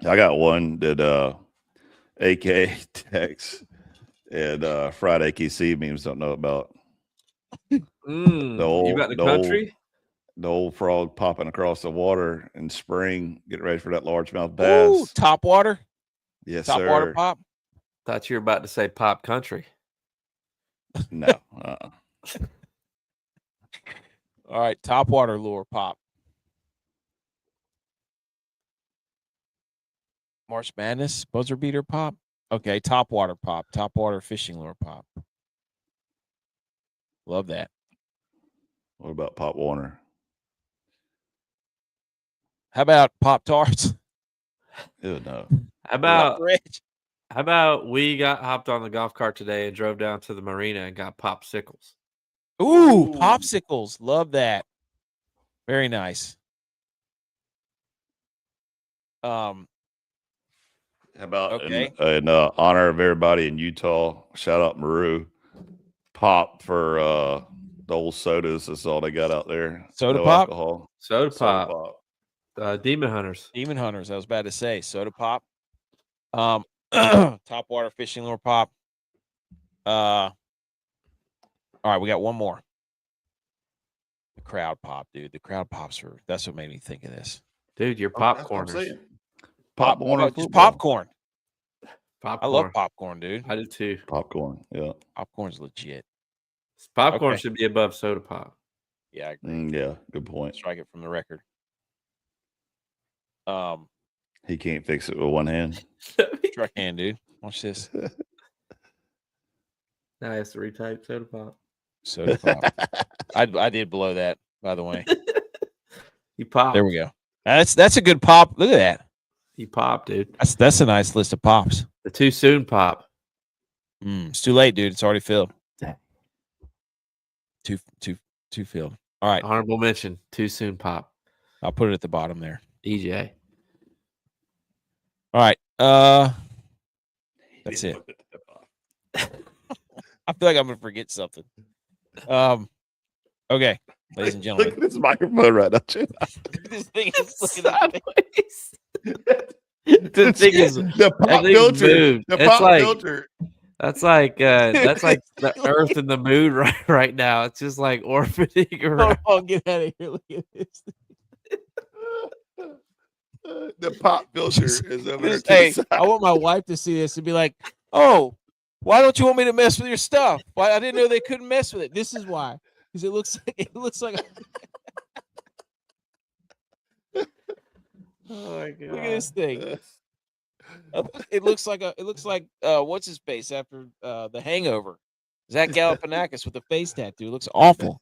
I got one that AK Tex and Fried AKC memes don't know about. You got the country? The old frog popping across the water in spring, getting ready for that largemouth bass. Ooh, top water. Yes, Top sir. water pop. Thought you were about to say pop country. No. All right, top water lure pop. March Madness, buzzer beater pop. Okay, top water pop, top water fishing lure pop. Love that. What about Pop Warner? How about Pop Tarts? Ew, no. How about we got hopped on the golf cart today and drove down to the marina and got popsicles? Ooh, popsicles. Love that. Very nice. Um, How about Okay. in honor of everybody in Utah? Shout out Maru. Pop for the old sodas. That's all they got out there. Soda no pop? alcohol. Soda Soda pop. pop. Demon Hunters. Demon Hunters. I was about to say soda pop. Top water fishing lure pop. All right, we got one more. The crowd pop, dude. The crowd pops are. That's what made me think of this. Dude, you're That's what I'm popcorners. saying. Pop, Popcorn or just football? popcorn. Popcorn. I love popcorn, dude. I do too. Popcorn. Yeah. Popcorn's legit. Popcorn Okay. should be above soda pop. Yeah, I agree. Yeah. Good point. Strike it from the record. He can't fix it with one hand. Sure I can, dude. Watch this. Now I have to retype soda pop. Soda pop. I did blow that, by the way. You pop. There we go. That's a good pop. Look at that. You pop, dude. That's a nice list of pops. The too soon pop. It's too late, dude. It's already filled. Too filled. All right. Honorable mention. Too soon pop. I'll put it at the bottom there. EJ. All right. That's it. I feel like I'm gonna forget something. Okay, ladies and gentlemen. Look at this microphone right now, too. This thing is looking at me. The thing is, the pop that thing filter. moved. The It's pop like- filter. That's like the earth and the moon right now. It's just like orbiting around. Oh, get out of here. Look at this. The pop filter is over there. to Hey, the side. I want my wife to see this and be like, "Oh, why don't you want me to mess with your stuff? Why I didn't know they couldn't mess with it. This is why, because it looks like. Oh my god! Look at this thing. It looks like what's his face after The Hangover. Zach Galifianakis with a face tattoo. It looks awful.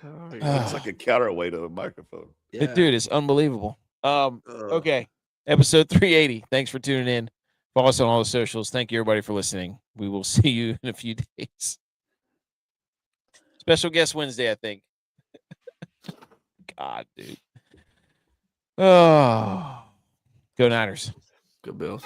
Oh my It God. looks like a counterweight of a microphone. Yeah. Dude, it's unbelievable. Okay. Episode 380. Thanks for tuning in. Follow us on all the socials. Thank you, everybody, for listening. We will see you in a few days. Special guest Wednesday, I think. God, dude. Oh, go Niners. Good Bills.